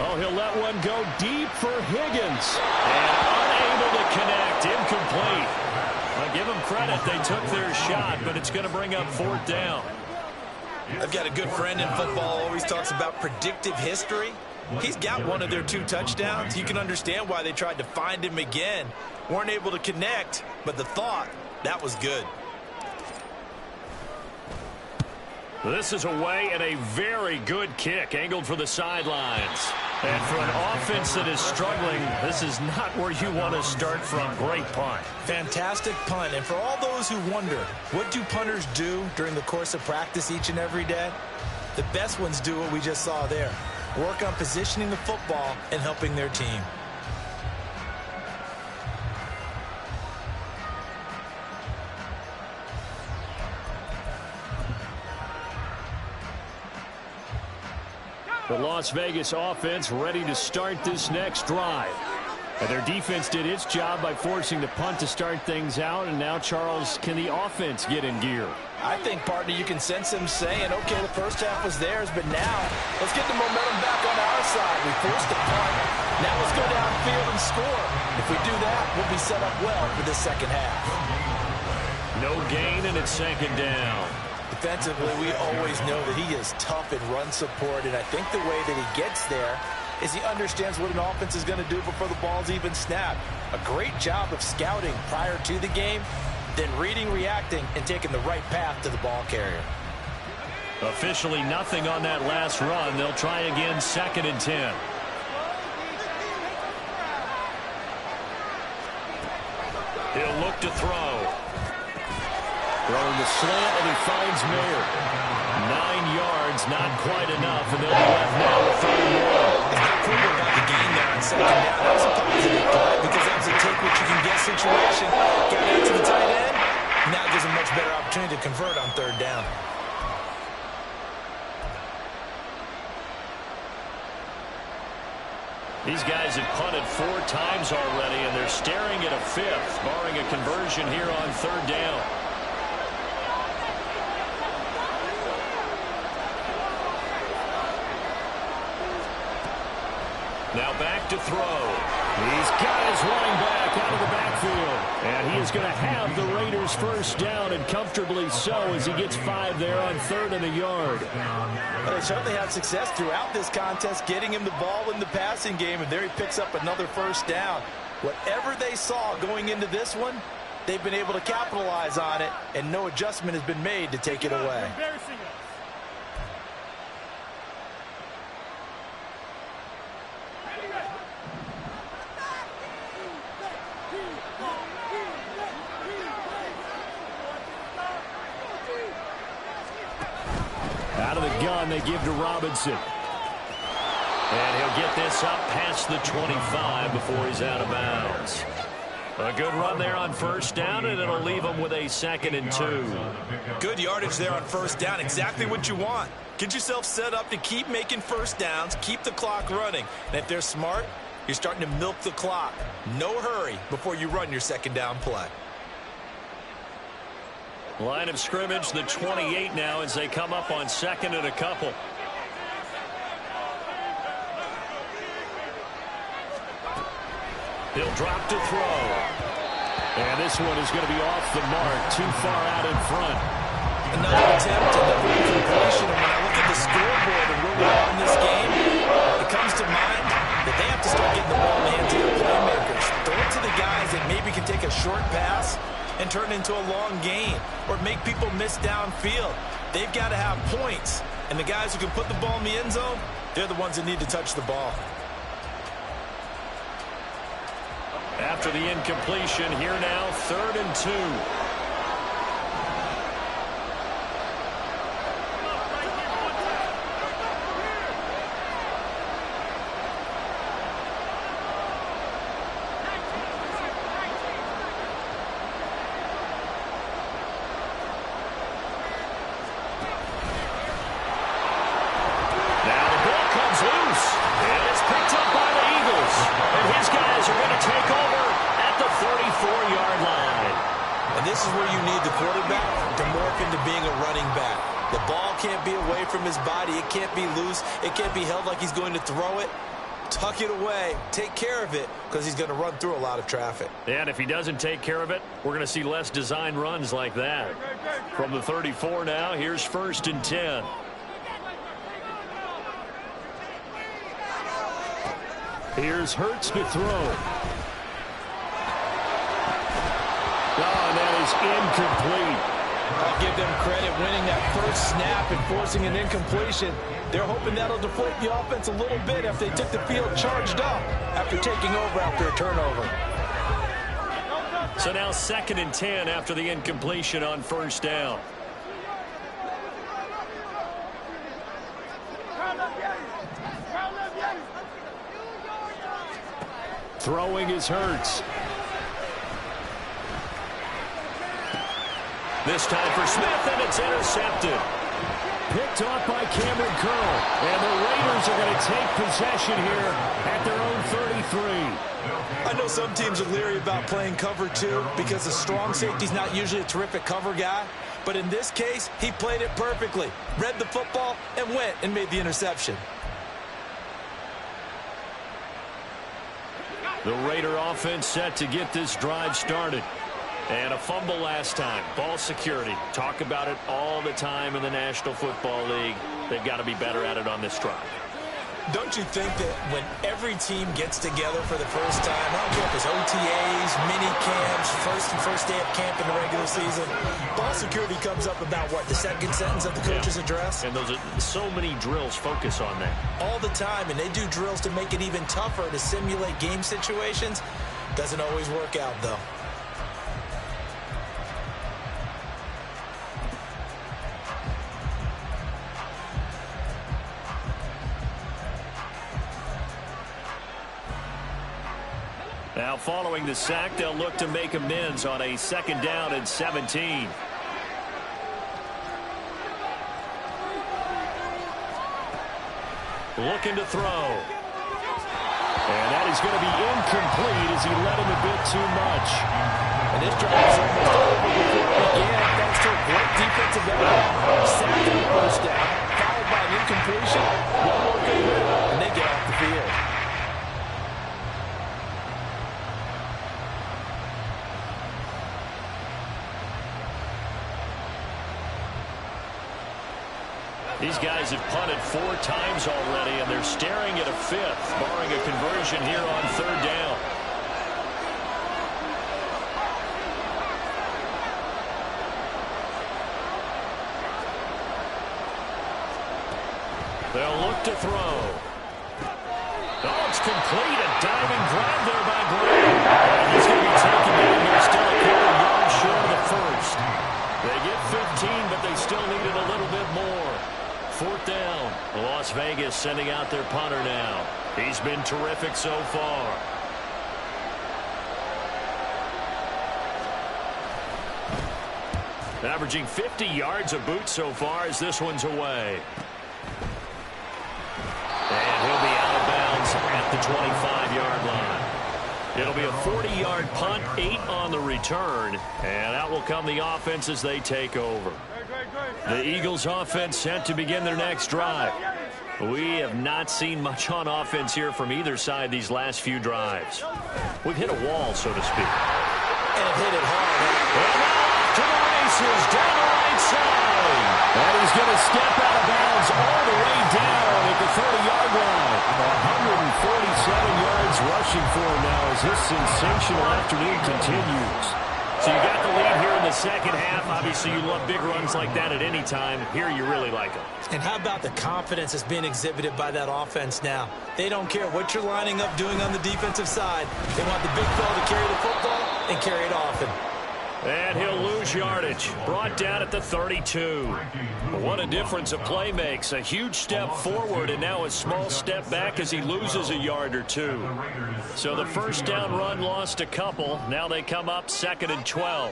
Oh, he'll let one go deep for Higgins. And unable to connect. Incomplete. I'll give them credit. They took their shot, but it's going to bring up 4th down. I've got a good friend in football, always talks about predictive history. He's got one of their 2 touchdowns. You can understand why they tried to find him again. Weren't able to connect, but the thought, that was good. This is away and a very good kick angled for the sidelines. And for an offense that is struggling, this is not where you want to start from. Great punt. Fantastic punt. And for all those who wonder, what do punters do during the course of practice each and every day? The best ones do what we just saw there. Work on positioning the football and helping their team. The Las Vegas offense ready to start this next drive. And their defense did its job by forcing the punt to start things out. And now, Charles, can the offense get in gear? I think, partner, you can sense them saying, okay, the first half was theirs, but now let's get the momentum back on our side. We forced the punt. Now let's go downfield and score. If we do that, we'll be set up well for the second half. No gain, and it's second down. Defensively, we always know that he is tough in run support, and I think the way that he gets there is he understands what an offense is going to do before the ball's even snapped. A great job of scouting prior to the game, then reading, reacting, and taking the right path to the ball carrier. Officially nothing on that last run. They'll try again, 2nd and 10. He'll look to throw. Throwing the slant, and he finds Mayer. 9 yards, not quite enough, and they'll be left now with 3 more. It's not clear about the game there on second down. That was a positive play because that was a take what you can get situation. Got much better opportunity to convert on third down. These guys have punted 4 times already, and they're staring at a 5th, barring a conversion here on third down. Now back to throw. He's got his running back out of the backfield. And he is going to have the Raiders first down, and comfortably so, as he gets 5 there on 3rd and a yard. Well, they certainly had success throughout this contest, getting him the ball in the passing game, and there he picks up another first down. Whatever they saw going into this one, they've been able to capitalize on it, and no adjustment has been made to take it away. Out of the gun, they give to Robinson. And he'll get this up past the 25 before he's out of bounds. A good run there on first down, and it'll leave him with a 2nd and 2. Good yardage there on first down. Exactly what you want. Get yourself set up to keep making first downs, keep the clock running. And if they're smart, you're starting to milk the clock. No hurry before you run your second down play. Line of scrimmage, the 28 now, as they come up on 2nd and a couple. He'll drop to throw. And this one is going to be off the mark, too far out in front. Another attempt, another incompletion. And when I look at the scoreboard and where we are in this game, it comes to mind that they have to start getting the ball in the hands of their playmakers. Throw it to the guys that maybe can take a short pass and turn it into a long gain, or make people miss downfield. They've got to have points. And the guys who can put the ball in the end zone, they're the ones that need to touch the ball. After the incompletion, here now, 3rd and 2. This is where you need the quarterback to morph into being a running back. The ball can't be away from his body. It can't be loose. It can't be held like he's going to throw it. Tuck it away. Take care of it, because he's going to run through a lot of traffic. And if he doesn't take care of it, we're going to see less design runs like that. From the 34 now, here's 1st and 10. Here's Hurts to throw. Oh, that is incomplete. I'll give them credit winning that first snap and forcing an incompletion. They're hoping that'll deflate the offense a little bit if they took the field charged up after taking over after a turnover. So now 2nd and 10 after the incompletion on first down. Throwing is Hurts. This time for Smith, and it's intercepted. Picked off by Cameron Curl. And the Raiders are going to take possession here at their own 33. I know some teams are leery about playing cover 2 because the strong safety's not usually a terrific cover guy. But in this case, he played it perfectly. Read the football and went and made the interception. The Raider offense set to get this drive started. And a fumble last time. Ball security. Talk about it all the time in the National Football League. They've got to be better at it on this drive. Don't you think that when every team gets together for the first time, I don't care if it's OTAs, mini camps, first day of camp in the regular season, ball security comes up about, what, the second sentence of the coach's address? And those are so many drills focus on that. All the time, and they do drills to make it even tougher to simulate game situations. Doesn't always work out, though. Now, following the sack, they'll look to make amends on a 2nd down and 17. looking to throw. And that is going to be incomplete as he led him a bit too much. And this drive is almost over before it began, thanks to a great defensive effort. Sacked on the first down, followed by an incompletion. One more good hit, and they get off the field. These guys have punted 4 times already, and they're staring at a 5th, barring a conversion here on 3rd down. They'll look to throw. Oh, it's complete. A diving grab there by Graham. And he's going to be taken down. They're still a quarter yard short of the first. They get 15, but they still needed a little bit more. 4th down. Las Vegas sending out their punter now. He's been terrific so far. Averaging 50 yards a boot so far as this one's away. And he'll be out of bounds at the 25-yard line. It'll be a 40-yard punt, 8 on the return, and out will come the offense as they take over. The Eagles offense set to begin their next drive. We have not seen much on offense here from either side these last few drives. We've hit a wall, so to speak. And hit it hard. And now off to the races down the right side. And he's going to step out of bounds all the way down at the 30-yard line. 147 yards rushing for him now as this sensational afternoon continues. So you got the lead here in the second half. Obviously, you love big runs like that at any time. Here, you really like them. And how about the confidence that's being exhibited by that offense now? They don't care what you're lining up doing on the defensive side. They want the big fella to carry the football and carry it often. And he'll lose yardage. Brought down at the 32. What a difference a play makes. A huge step forward and now a small step back as he loses a yard or 2. So the first down run lost a couple. Now they come up 2nd and 12.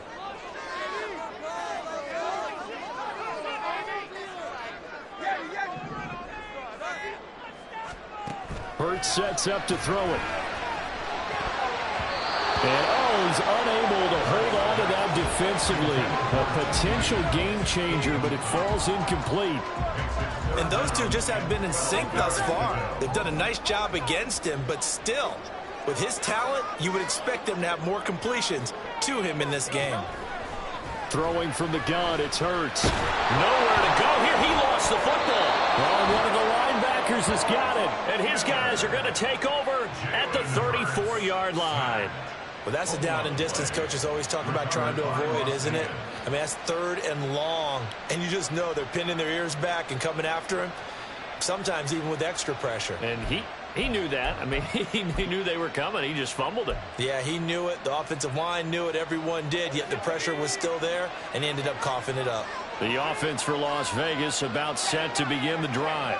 Hurts sets up to throw it. And, he's unable to hold on to that defensively. A potential game changer, but it falls incomplete. And those two just haven't been in sync thus far. They've done a nice job against him, but still, with his talent, you would expect them to have more completions to him in this game. Throwing from the gun, it's Hurts. Nowhere to go here. He lost the football. Oh, one of the linebackers has got it. And his guys are going to take over at the 34-yard line. Well, that's a down and distance coaches always talk about trying to avoid, isn't it? I mean, that's 3rd and long. And you just know they're pinning their ears back and coming after him, sometimes even with extra pressure. And he knew that. I mean, he knew they were coming. He just fumbled it. Yeah, he knew it. The offensive line knew it. Everyone did, yet the pressure was still there, and he ended up coughing it up. The offense for Las Vegas about set to begin the drive.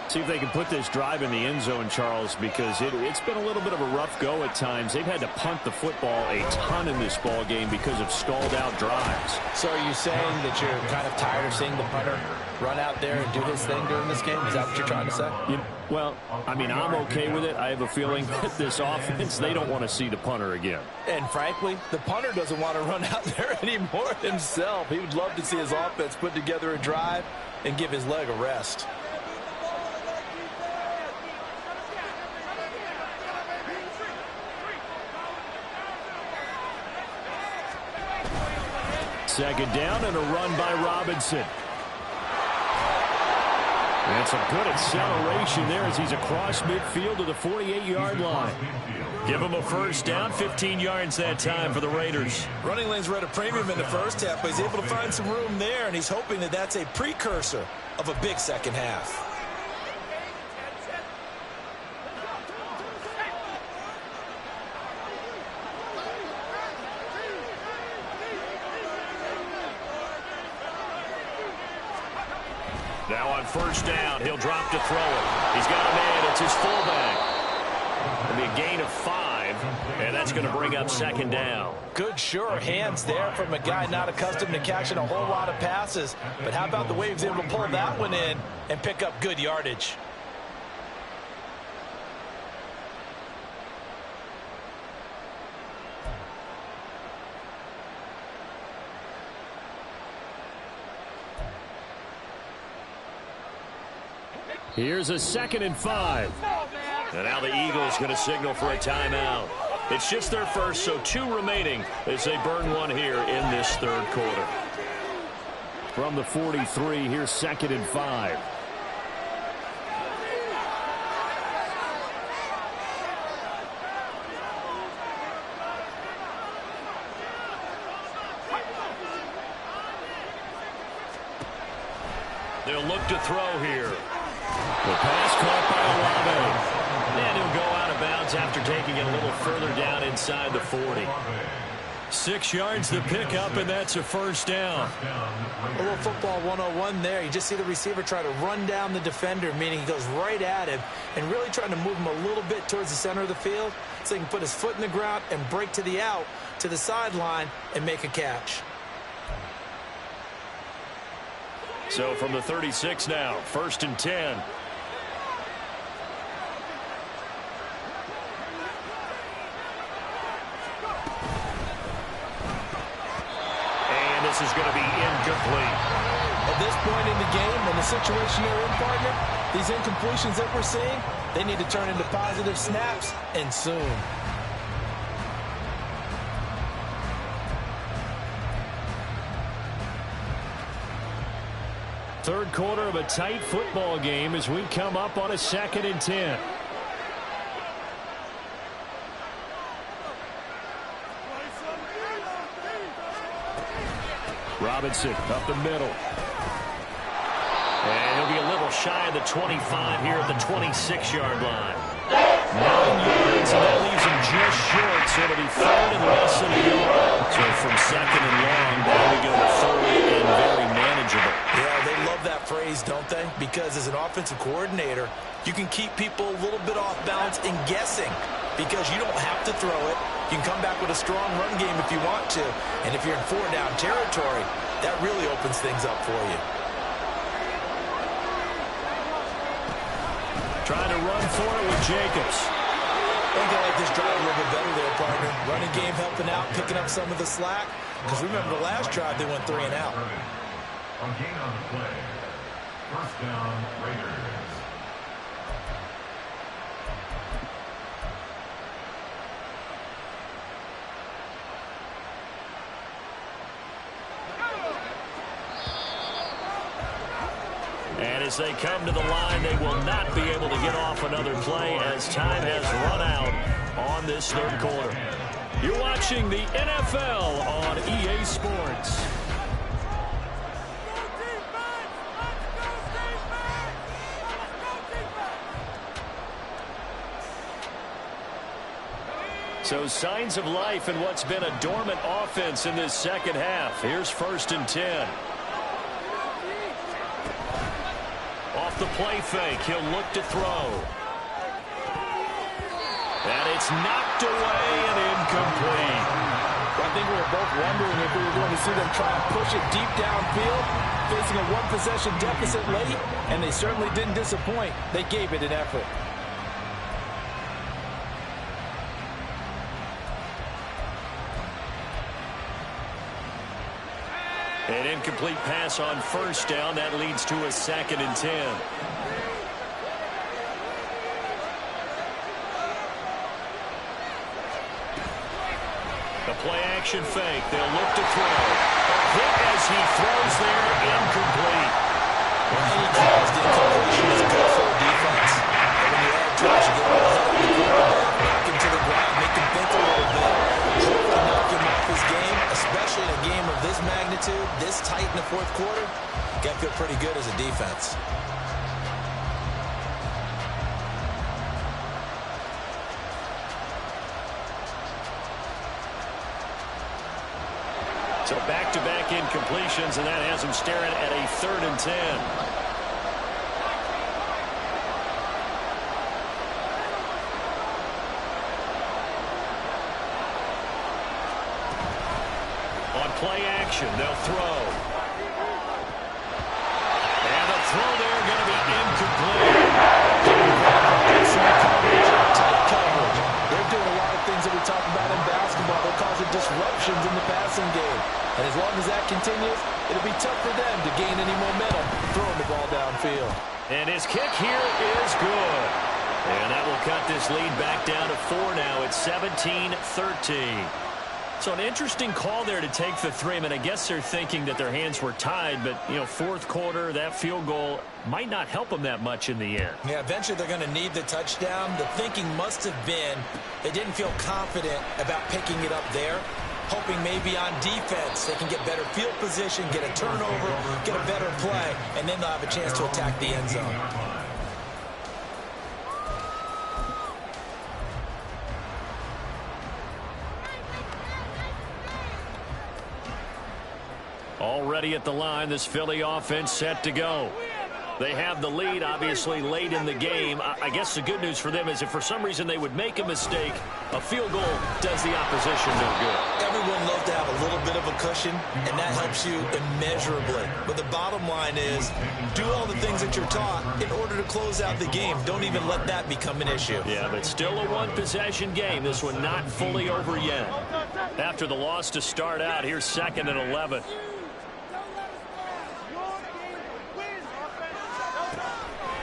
See if they can put this drive in the end zone, Charles, because it's been a little bit of a rough go at times. They've had to punt the football a ton in this ball game because of stalled out drives. So are you saying that you're kind of tired of seeing the punter run out there and do his thing during this game? Is that what you're trying to say? Well, I mean, I'm okay with it. I have a feeling that this offense, they don't want to see the punter again. And frankly, the punter doesn't want to run out there anymore himself. He would love to see his offense put together a drive and give his leg a rest. Second down and a run by Robinson. And some good acceleration there as he's across midfield to the 48-yard line. Give him a first down, 15 yards that time for the Raiders. Running lanes were at a premium in the first half, but he's able to find some room there, and he's hoping that that's a precursor of a big second half. Now on first down, he'll drop to throw it. He's got a man. It's his fullback. It'll be a gain of 5, and that's going to bring up second down. Good, sure hands there from a guy not accustomed to catching a whole lot of passes. But how about the way he was able to pull that one in and pick up good yardage? Here's a 2nd and 5. And now the Eagles going to signal for a timeout. It's just their first, so 2 remaining as they burn one here in this 3rd quarter. From the 43, here's 2nd and 5. They'll look to throw here. The pass caught by Olave. And he'll go out of bounds after taking it a little further down inside the 40. 6 yards to pick up, and that's a 1st down. A little football 101 there. You just see the receiver try to run down the defender, meaning he goes right at him and really trying to move him a little bit towards the center of the field so he can put his foot in the ground and break to the out, to the sideline, and make a catch. So from the 36 now, 1st and 10. And this is going to be incomplete. At this point in the game, in the situation they're in, partner, these incompletions that we're seeing, they need to turn into positive snaps, and soon. Third quarter of a tight football game as we come up on a 2nd and 10. Robinson up the middle. And he'll be a little shy of the 25 here at the 26-yard line. 9 yards, and that leaves him just short, so it'll be 3rd and less than a yard. So from 2nd and long, now we go to 3rd and very manageable. Yeah, they love that phrase, don't they? Because as an offensive coordinator, you can keep people a little bit off balance and guessing because you don't have to throw it. You can come back with a strong run game if you want to. And if you're in 4-down territory, that really opens things up for you. Trying to run for it with Jacobs. I think I like this drive a little bit better there, partner. Running game helping out, picking up some of the slack. Because remember the last drive, they went 3 and out. On gain on the play. 1st down, Raiders. And as they come to the line, they will not be able to get off another play as time has run out on this 3rd quarter. You're watching the NFL on EA Sports. So signs of life in what's been a dormant offense in this 2nd half. Here's 1st and 10. Off the play fake, he'll look to throw. And it's knocked away and incomplete. I think we were both wondering if we were going to see them try and push it deep downfield, facing a 1-possession deficit late, and they certainly didn't disappoint. They gave it an effort. An incomplete pass on 1st down. That leads to a 2nd and 10. The play action fake. They'll look to throw. A hit as he throws there. Incomplete. Any caused incompletion is good for a defense. But when you add to it, you get ahead of the quarterback, knock him to the ground, make him think a little bit. Drift to knock him off his game, especially in a game of this magnitude, this tight in the 4th quarter. You got to feel pretty good as a defense. So back-to-back incompletions, and that has him staring at a 3rd and 10. On play action, they'll throw. And the throw there going to be incomplete. Tight coverage. They're doing a lot of things that we talk about in basketball. They're causing disruptions in the passing game. And as long as that continues, it'll be tough for them to gain any momentum throwing the ball downfield. And his kick here is good. And that will cut this lead back down to 4 now. It's 17-13. So an interesting call there to take the 3. I mean, I guess they're thinking that their hands were tied, but, you know, fourth quarter, that field goal might not help them that much in the end. Yeah, eventually they're going to need the touchdown. The thinking must have been they didn't feel confident about picking it up there, hoping maybe on defense they can get better field position, get a turnover, get a better play, and then they'll have a chance to attack the end zone. Already at the line, this Philly offense set to go. They have the lead, obviously, late in the game. I guess the good news for them is if for some reason they would make a mistake, a field goal does the opposition no good. Everyone loves to have a little bit of a cushion, and that helps you immeasurably. But the bottom line is do all the things that you're taught in order to close out the game. Don't even let that become an issue. Yeah, but still a one-possession game. This one not fully over yet. After the loss to start out, here's 2nd and 11.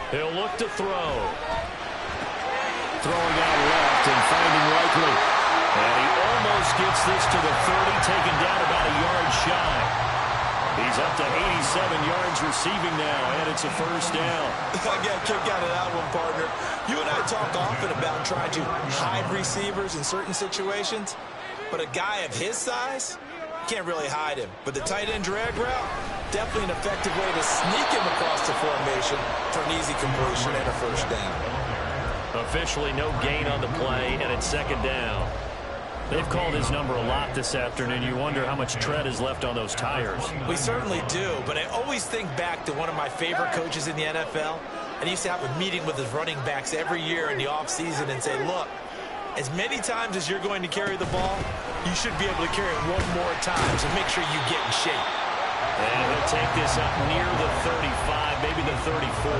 He'll look to throw. Throwing out left and finding likely. And he almost gets this to the 30, taken down about a yard shy. He's up to 87 yards receiving now, and it's a first down. I got a kick out of that one, partner. You and I talk often about trying to hide receivers in certain situations, but a guy of his size, can't really hide him. But the tight end drag route, definitely an effective way to sneak him across the formation for an easy completion and a first down. Officially no gain on the play, and it's 2nd down. They've called his number a lot this afternoon. You wonder how much tread is left on those tires. We certainly do, but I always think back to one of my favorite coaches in the NFL. And he used to have a meeting with his running backs every year in the offseason and say, look, as many times as you're going to carry the ball, you should be able to carry it one more time, so make sure you get in shape. And he'll take this up near the 35, maybe the 34.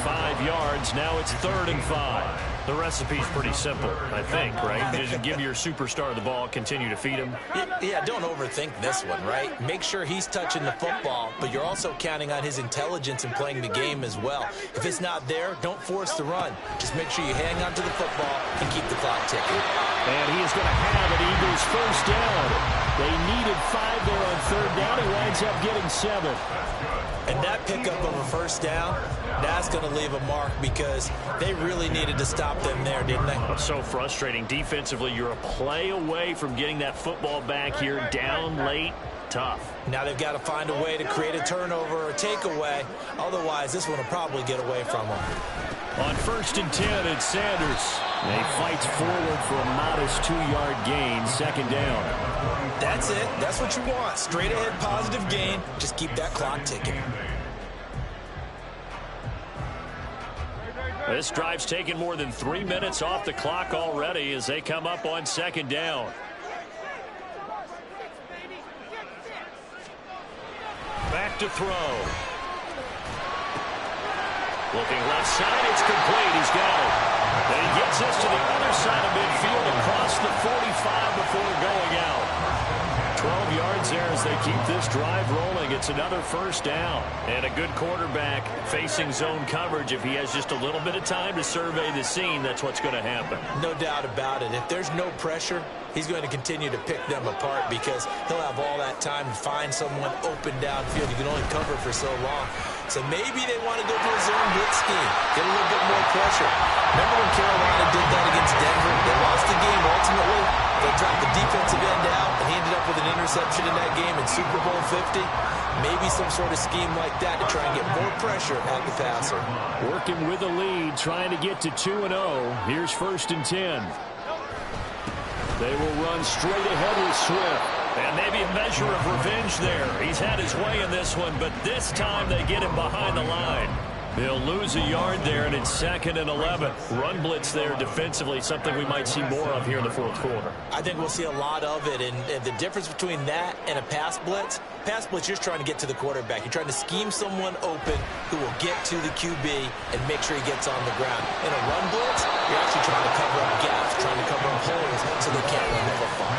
5 yards, now it's 3rd and 5. The recipe's pretty simple, I think, right? Just give your superstar the ball, continue to feed him. Yeah, don't overthink this one, right? Make sure he's touching the football, but you're also counting on his intelligence in playing the game as well. If it's not there, don't force the run. Just make sure you hang on to the football and keep the clock ticking. And he is going to have an Eagles first down. They needed 5 there on 3rd down. He winds up getting 7. And that pickup of a first down, that's going to leave a mark because they really needed to stop them there, didn't they? So frustrating. Defensively, you're a play away from getting that football back here down late. Tough. Now they've got to find a way to create a turnover or a takeaway. Otherwise, this one will probably get away from them. On 1st and 10, it's Sanders. They fight forward for a modest 2-yard gain, 2nd down. That's it. That's what you want. Straight ahead positive gain. Just keep that clock ticking. This drive's taken more than 3 minutes off the clock already as they come up on 2nd down. Back to throw. Looking left side, it's complete. He's got it. And he gets this to the other side of midfield across the 45 before going out. 12 yards there as they keep this drive rolling. It's another first down. And a good quarterback facing zone coverage. If he has just a little bit of time to survey the scene, that's what's going to happen. No doubt about it. If there's no pressure, he's going to continue to pick them apart because he'll have all that time to find someone open downfield. You can only cover for so long. So maybe they want to go to a zone blitz scheme, get a little bit more pressure. Remember when Carolina did that against Denver? They lost the game ultimately. They dropped the defensive end out, and he ended up with an interception in that game in Super Bowl 50. Maybe some sort of scheme like that to try and get more pressure at the passer. Working with a lead, trying to get to 2-0. Here's 1st and 10. They will run straight ahead with Swift. And maybe a measure of revenge there. He's had his way in this one, but this time they get him behind the line. They'll lose a yard there, and it's 2nd and 11. Run blitz there defensively, something we might see more of here in the fourth quarter. I think we'll see a lot of it, and the difference between that and a pass blitz, you're just trying to get to the quarterback. You're trying to scheme someone open who will get to the QB and make sure he gets on the ground. In a run blitz, you're actually trying to cover up gaps, trying to cover up holes so they can't run over far.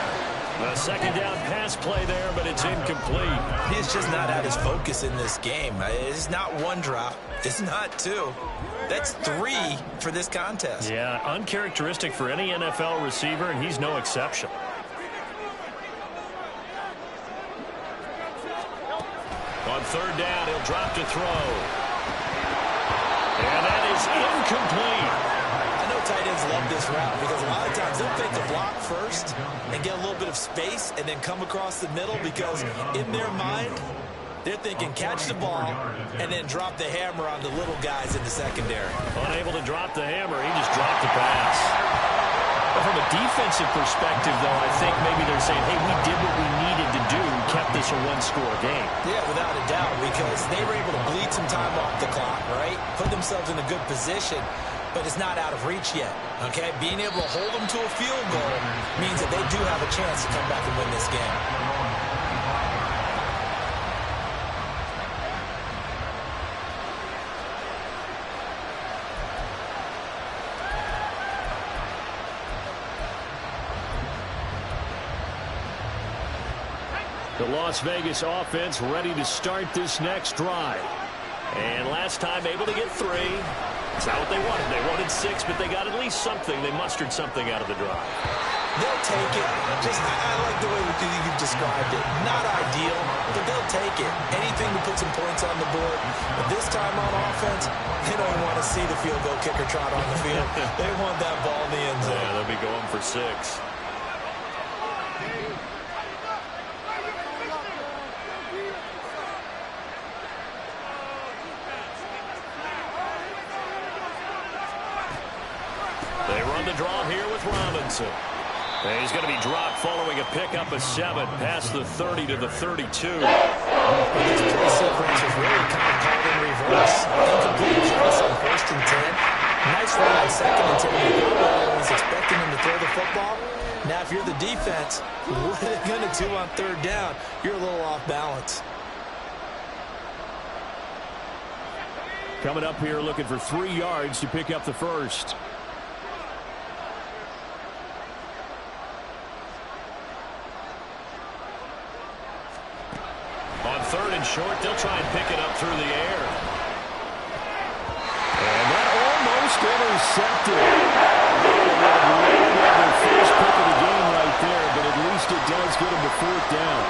A Second down pass play there, but it's incomplete. He's just not at his focus in this game. It's not one drop. It's not two. That's 3 for this contest. Yeah, uncharacteristic for any NFL receiver, and he's no exception. On third down, he'll drop to throw. And that is incomplete. I know tight ends love this route because a lot of times they'll fake the block first and get a little bit of space and then come across the middle because in their mind, they're thinking catch the ball and then drop the hammer on the little guys in the secondary. Unable to drop the hammer, he just dropped the pass. But from a defensive perspective, though, I think maybe they're saying, hey, we did what we needed to do and kept this a one-score game. Yeah, without a doubt, because they were able to bleed some time off the clock, right? Put themselves in a good position, but it's not out of reach yet, okay? Being able to hold them to a field goal means that they do have a chance to come back and win this game. The Las Vegas offense ready to start this next drive. And last time able to get 3. It's not what they wanted. They wanted 6, but they got at least something. They mustered something out of the drive. They'll take it. I like the way you've described it. Not ideal, but they'll take it. Anything to put some points on the board. But this time on offense, they don't want to see the field goal kicker trot on the field. They want that ball in the end zone. Yeah, they'll be going for 6. They run the draw here with Robinson. And he's going to be dropped following a pickup of 7 past the 30 to the 32. This play sequence was really kind of caught in reverse. Incomplete pass on 1st and 10. Nice run on 2nd and 10. He was expecting him to throw the football. Now, if you're the defense, what are they going to do on 3rd down? You're a little off balance. Coming up here looking for 3 yards to pick up the first. On 3rd and short, they'll try and pick it up through the air. And that almost intercepted. Their first pick of the game right there, but at least it does get them to 4th down.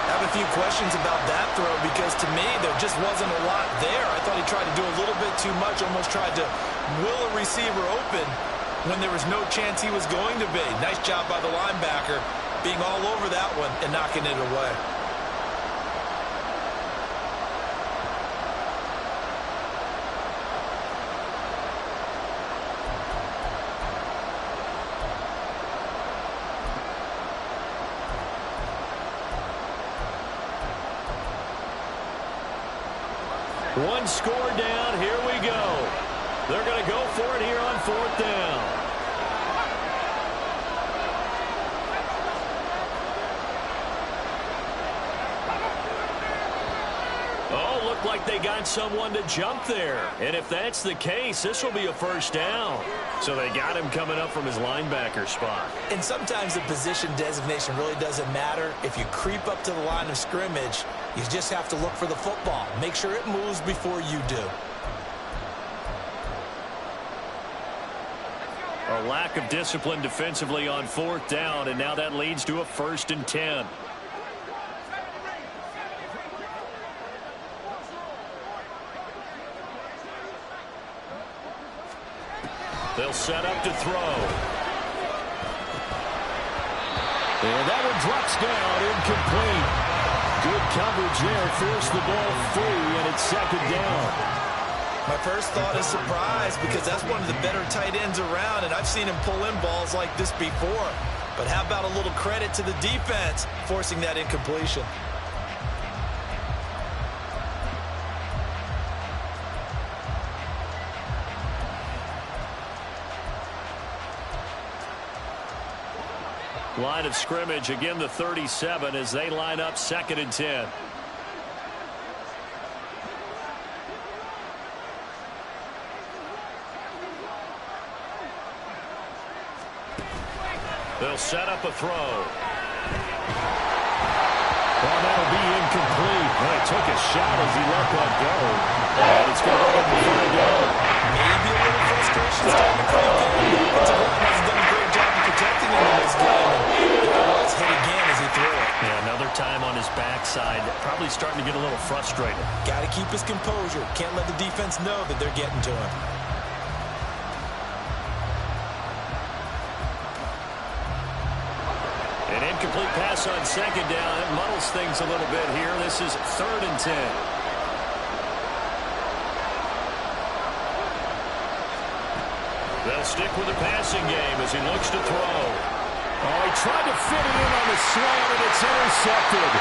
I have a few questions about that throw because to me there just wasn't a lot there. I thought he tried to do a little bit too much, almost tried to will a receiver open when there was no chance he was going to be. Nice job by the linebacker being all over that one and knocking it away. One score down. Here we go. They're going to go for it here on 4th down. Oh, looked like they got someone to jump there. And if that's the case, this will be a 1st down. So they got him coming up from his linebacker spot. And sometimes the position designation really doesn't matter. If you creep up to the line of scrimmage, you just have to look for the football. Make sure it moves before you do. A lack of discipline defensively on 4th down, and now that leads to a 1st and 10. They'll set up to throw. And that one drops down, incomplete. Good coverage there, forced the ball free, and it's 2nd down. My first thought is surprise because that's one of the better tight ends around, and I've seen him pull in balls like this before. But how about a little credit to the defense forcing that incompletion? Line of scrimmage, again the 37 as they line up 2nd and 10. They'll set up a throw. Well, that'll be incomplete. Well, he took a shot as he let that go. And it's going to go up for a down. Maybe a little frustration starting to creep in. Offensive line hasn't done a great job of protecting him in this game. And there it was, hit again as he threw it. Yeah, another time on his backside. Probably starting to get a little frustrated. Got to keep his composure. Can't let the defense know that they're getting to him. An incomplete pass on second down. It muddles things a little bit here. This is 3rd and 10. They'll stick with the passing game as he looks to throw. Oh, he tried to fit it in on the slant, and it's intercepted.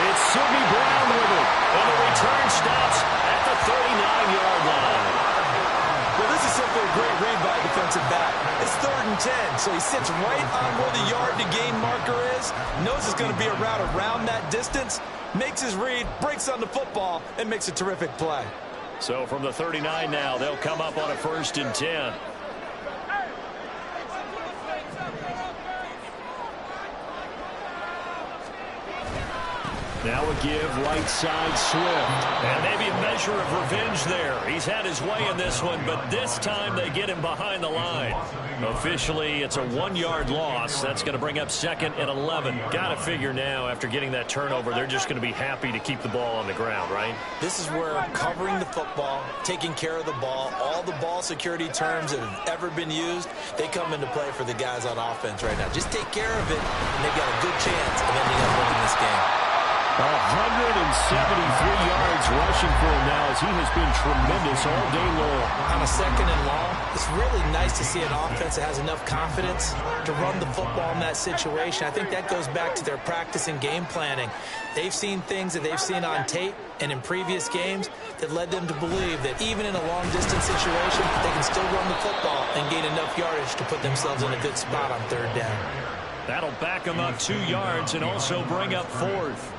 It's Sidney Brown with it. And the return stops at the 39-yard line. Well, this is simply a great read by a defensive back. It's 3rd and 10, so he sits right on where the yard-to-gain marker is, knows it's going to be a route around that distance, makes his read, breaks on the football, and makes a terrific play. So from the 39 now, they'll come up on a 1st and 10. Now a give, right side Swift. And maybe a measure of revenge there. He's had his way in this one, but this time they get him behind the line. Officially, it's a 1-yard loss. That's going to bring up 2nd and 11. Got to figure now, after getting that turnover, they're just going to be happy to keep the ball on the ground, right? This is where covering the football, taking care of the ball, all the ball security terms that have ever been used, they come into play for the guys on offense right now. Just take care of it, and they've got a good chance of ending up winning this game. 173 yards rushing for him now as he has been tremendous all day long. On a 2nd and long, it's really nice to see an offense that has enough confidence to run the football in that situation. I think that goes back to their practice and game planning. They've seen things that they've seen on tape and in previous games that led them to believe that even in a long-distance situation, they can still run the football and gain enough yardage to put themselves in a good spot on 3rd down. That'll back them up 2 yards and also bring up 4th.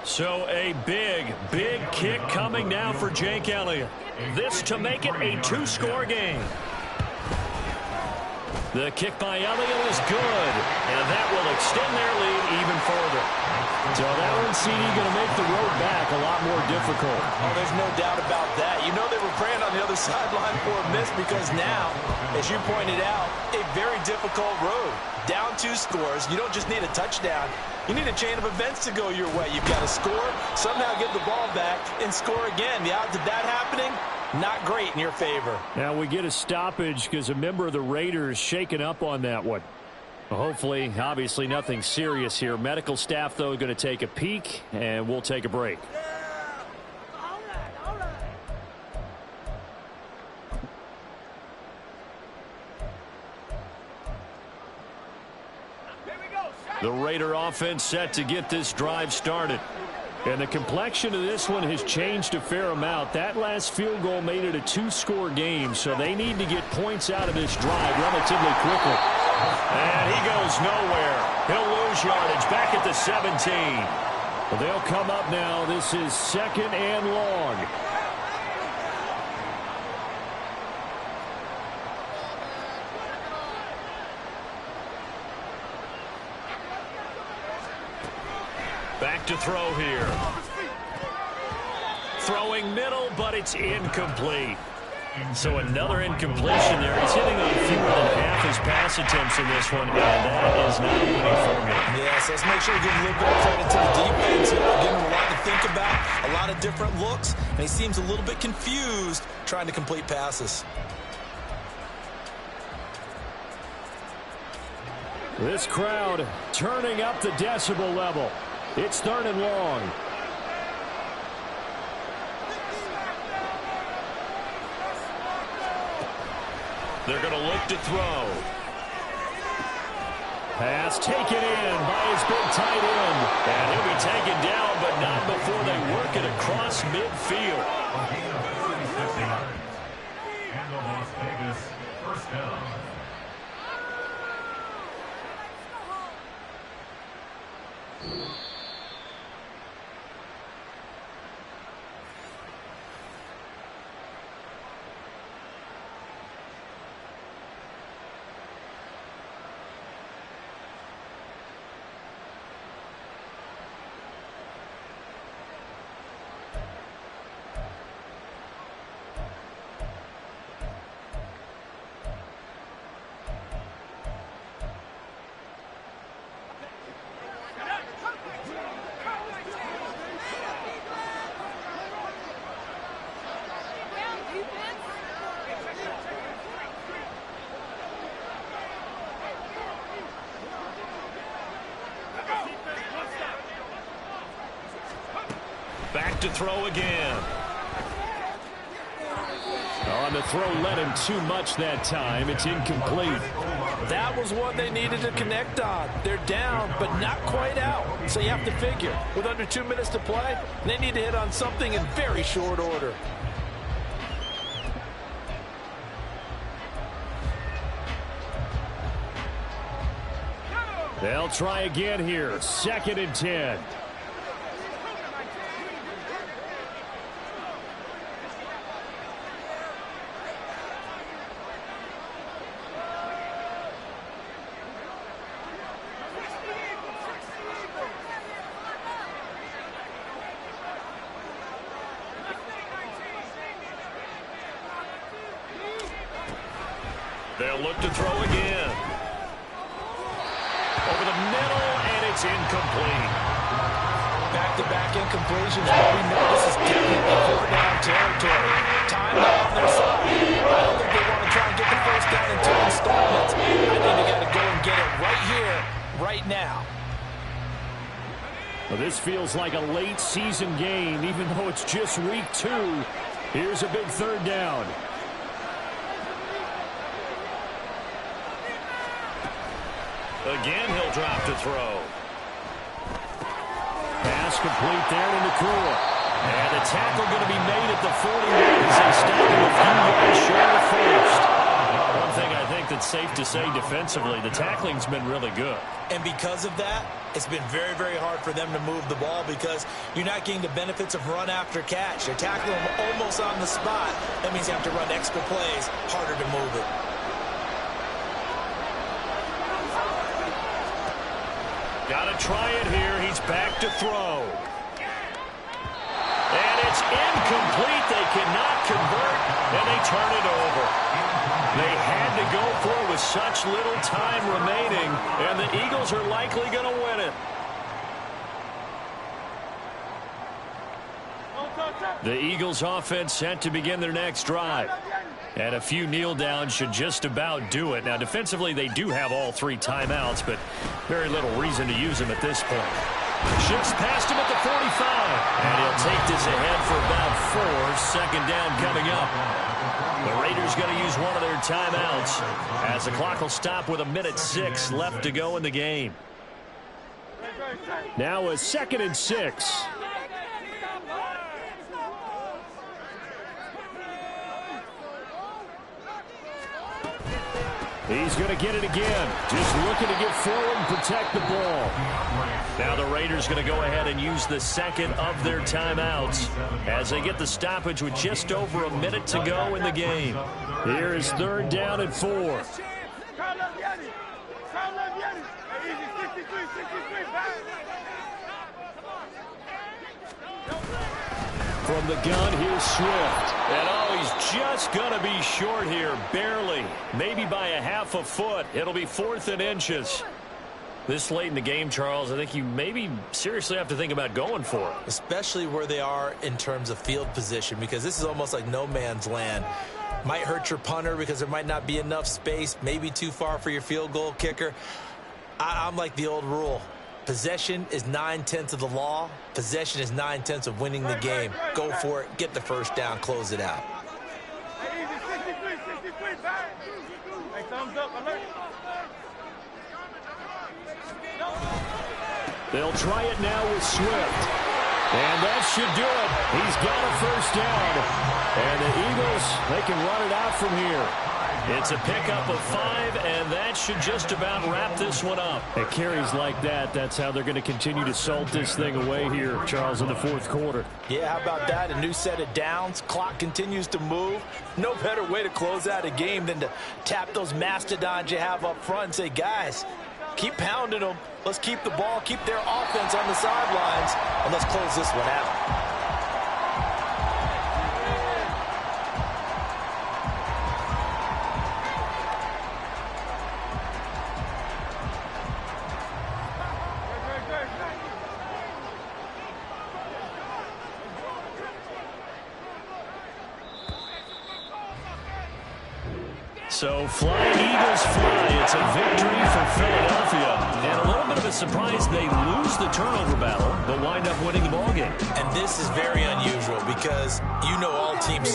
So a big, big kick coming now for Jake Elliott. This to make it a 2-score game. The kick by Elliott is good, and that will extend their lead even further. So that one, CD, going to make the road back a lot more difficult. Oh, there's no doubt about that. You know they were praying on the other sideline for a miss because now, as you pointed out, a very difficult road. Down 2 scores. You don't just need a touchdown. You need a chain of events to go your way. You've got to score, somehow get the ball back, and score again. The odds of that happening, not great in your favor. Now we get a stoppage because a member of the Raiders shaken up on that one. Hopefully, obviously nothing serious here. Medical staff, though, going to take a peek, and we'll take a break. The Raider offense set to get this drive started. And the complexion of this one has changed a fair amount. That last field goal made it a 2-score game, so they need to get points out of this drive relatively quickly. And he goes nowhere. He'll lose yardage back at the 17. Well, they'll come up now. This is 2nd and long. Back to throw here. Throwing middle, but it's incomplete. So another incompletion there. He's hitting on fewer than half his pass attempts in this one, and that is not a winning formula. Yes, let's make sure we give a little bit of credit to the defense here. We're giving him a lot to think about, a lot of different looks, and he seems a little bit confused trying to complete passes. This crowd turning up the decibel level. It's 3rd and long. They're going to look to throw. Pass taken in by his big tight end. And he'll be taken down, but not before they work it across midfield. And the Las Vegas 1st down. back to throw again. On the throw led him too much that time. It's incomplete. That was one they needed to connect on. They're down, but not quite out. So you have to figure, with under 2 minutes to play, they need to hit on something in very short order. They'll try again here. 2nd and 10. They'll look to throw again. Over the middle, and it's incomplete. Back-to-back incompletions. Well, we know this is definitely 4th-down territory. Time now on their side. I don't think they want to try and get the first down in 2 installments. I think they got to go and get it right here, right now. Well, this feels like a late season game, even though it's just week 2. Here's a big 3rd down. Again, he'll drop to throw. Pass complete there to Nakua. And the tackle going to be made at the 41 as they stop him a few yards short of the first. One thing I think that's safe to say defensively, the tackling's been really good. And because of that, it's been very, very hard for them to move the ball because you're not getting the benefits of run after catch. They're tackling them almost on the spot. That means you have to run extra plays, harder to move it. Got to try it here. He's back to throw. And it's incomplete. They cannot convert, and they turn it over. They had to go for it with such little time remaining, and the Eagles are likely going to win it. The Eagles offense set to begin their next drive. And a few kneel downs should just about do it. Now, defensively, they do have all 3 timeouts, but very little reason to use them at this point. Shifts past him at the 45. And he'll take this ahead for about 4. 2nd down coming up. The Raiders going to use one of their timeouts as the clock will stop with 1:06 left to go in the game. Now a 2nd and 6. He's going to get it again. Just looking to get forward and protect the ball. Now the Raiders going to go ahead and use the 2nd of their timeouts as they get the stoppage with just over 1 minute to go in the game. Here is 3rd down and 4. From the gun, here's Swift. And oh, he's just going to be short here, barely. Maybe by a half a foot. It'll be 4th and inches. This late in the game, Charles, I think you maybe seriously have to think about going for it. Especially where they are in terms of field position, because this is almost like no man's land. Might hurt your punter because there might not be enough space, maybe too far for your field goal kicker. I'm like the old rule. Possession is 9/10 of the law. Possession is 9/10 of winning the game. Go for it. Get the first down. Close it out. They'll try it now with Swift. And that should do it. He's got a first down. And the Eagles, they can run it out from here. It's a pickup of 5, and that should just about wrap this one up. It carries like that. That's how they're going to continue to salt this thing away here, Charles, in the 4th quarter. Yeah, how about that? A new set of downs. Clock continues to move. No better way to close out a game than to tap those mastodons you have up front and say, guys, keep pounding them. Let's keep the ball, keep their offense on the sidelines, and let's close this one out. So flying Eagles fly. It's a victory for Philadelphia. And a little bit of a surprise they lose the turnover battle. but wind up winning the ballgame. And this is very unusual because you know all teams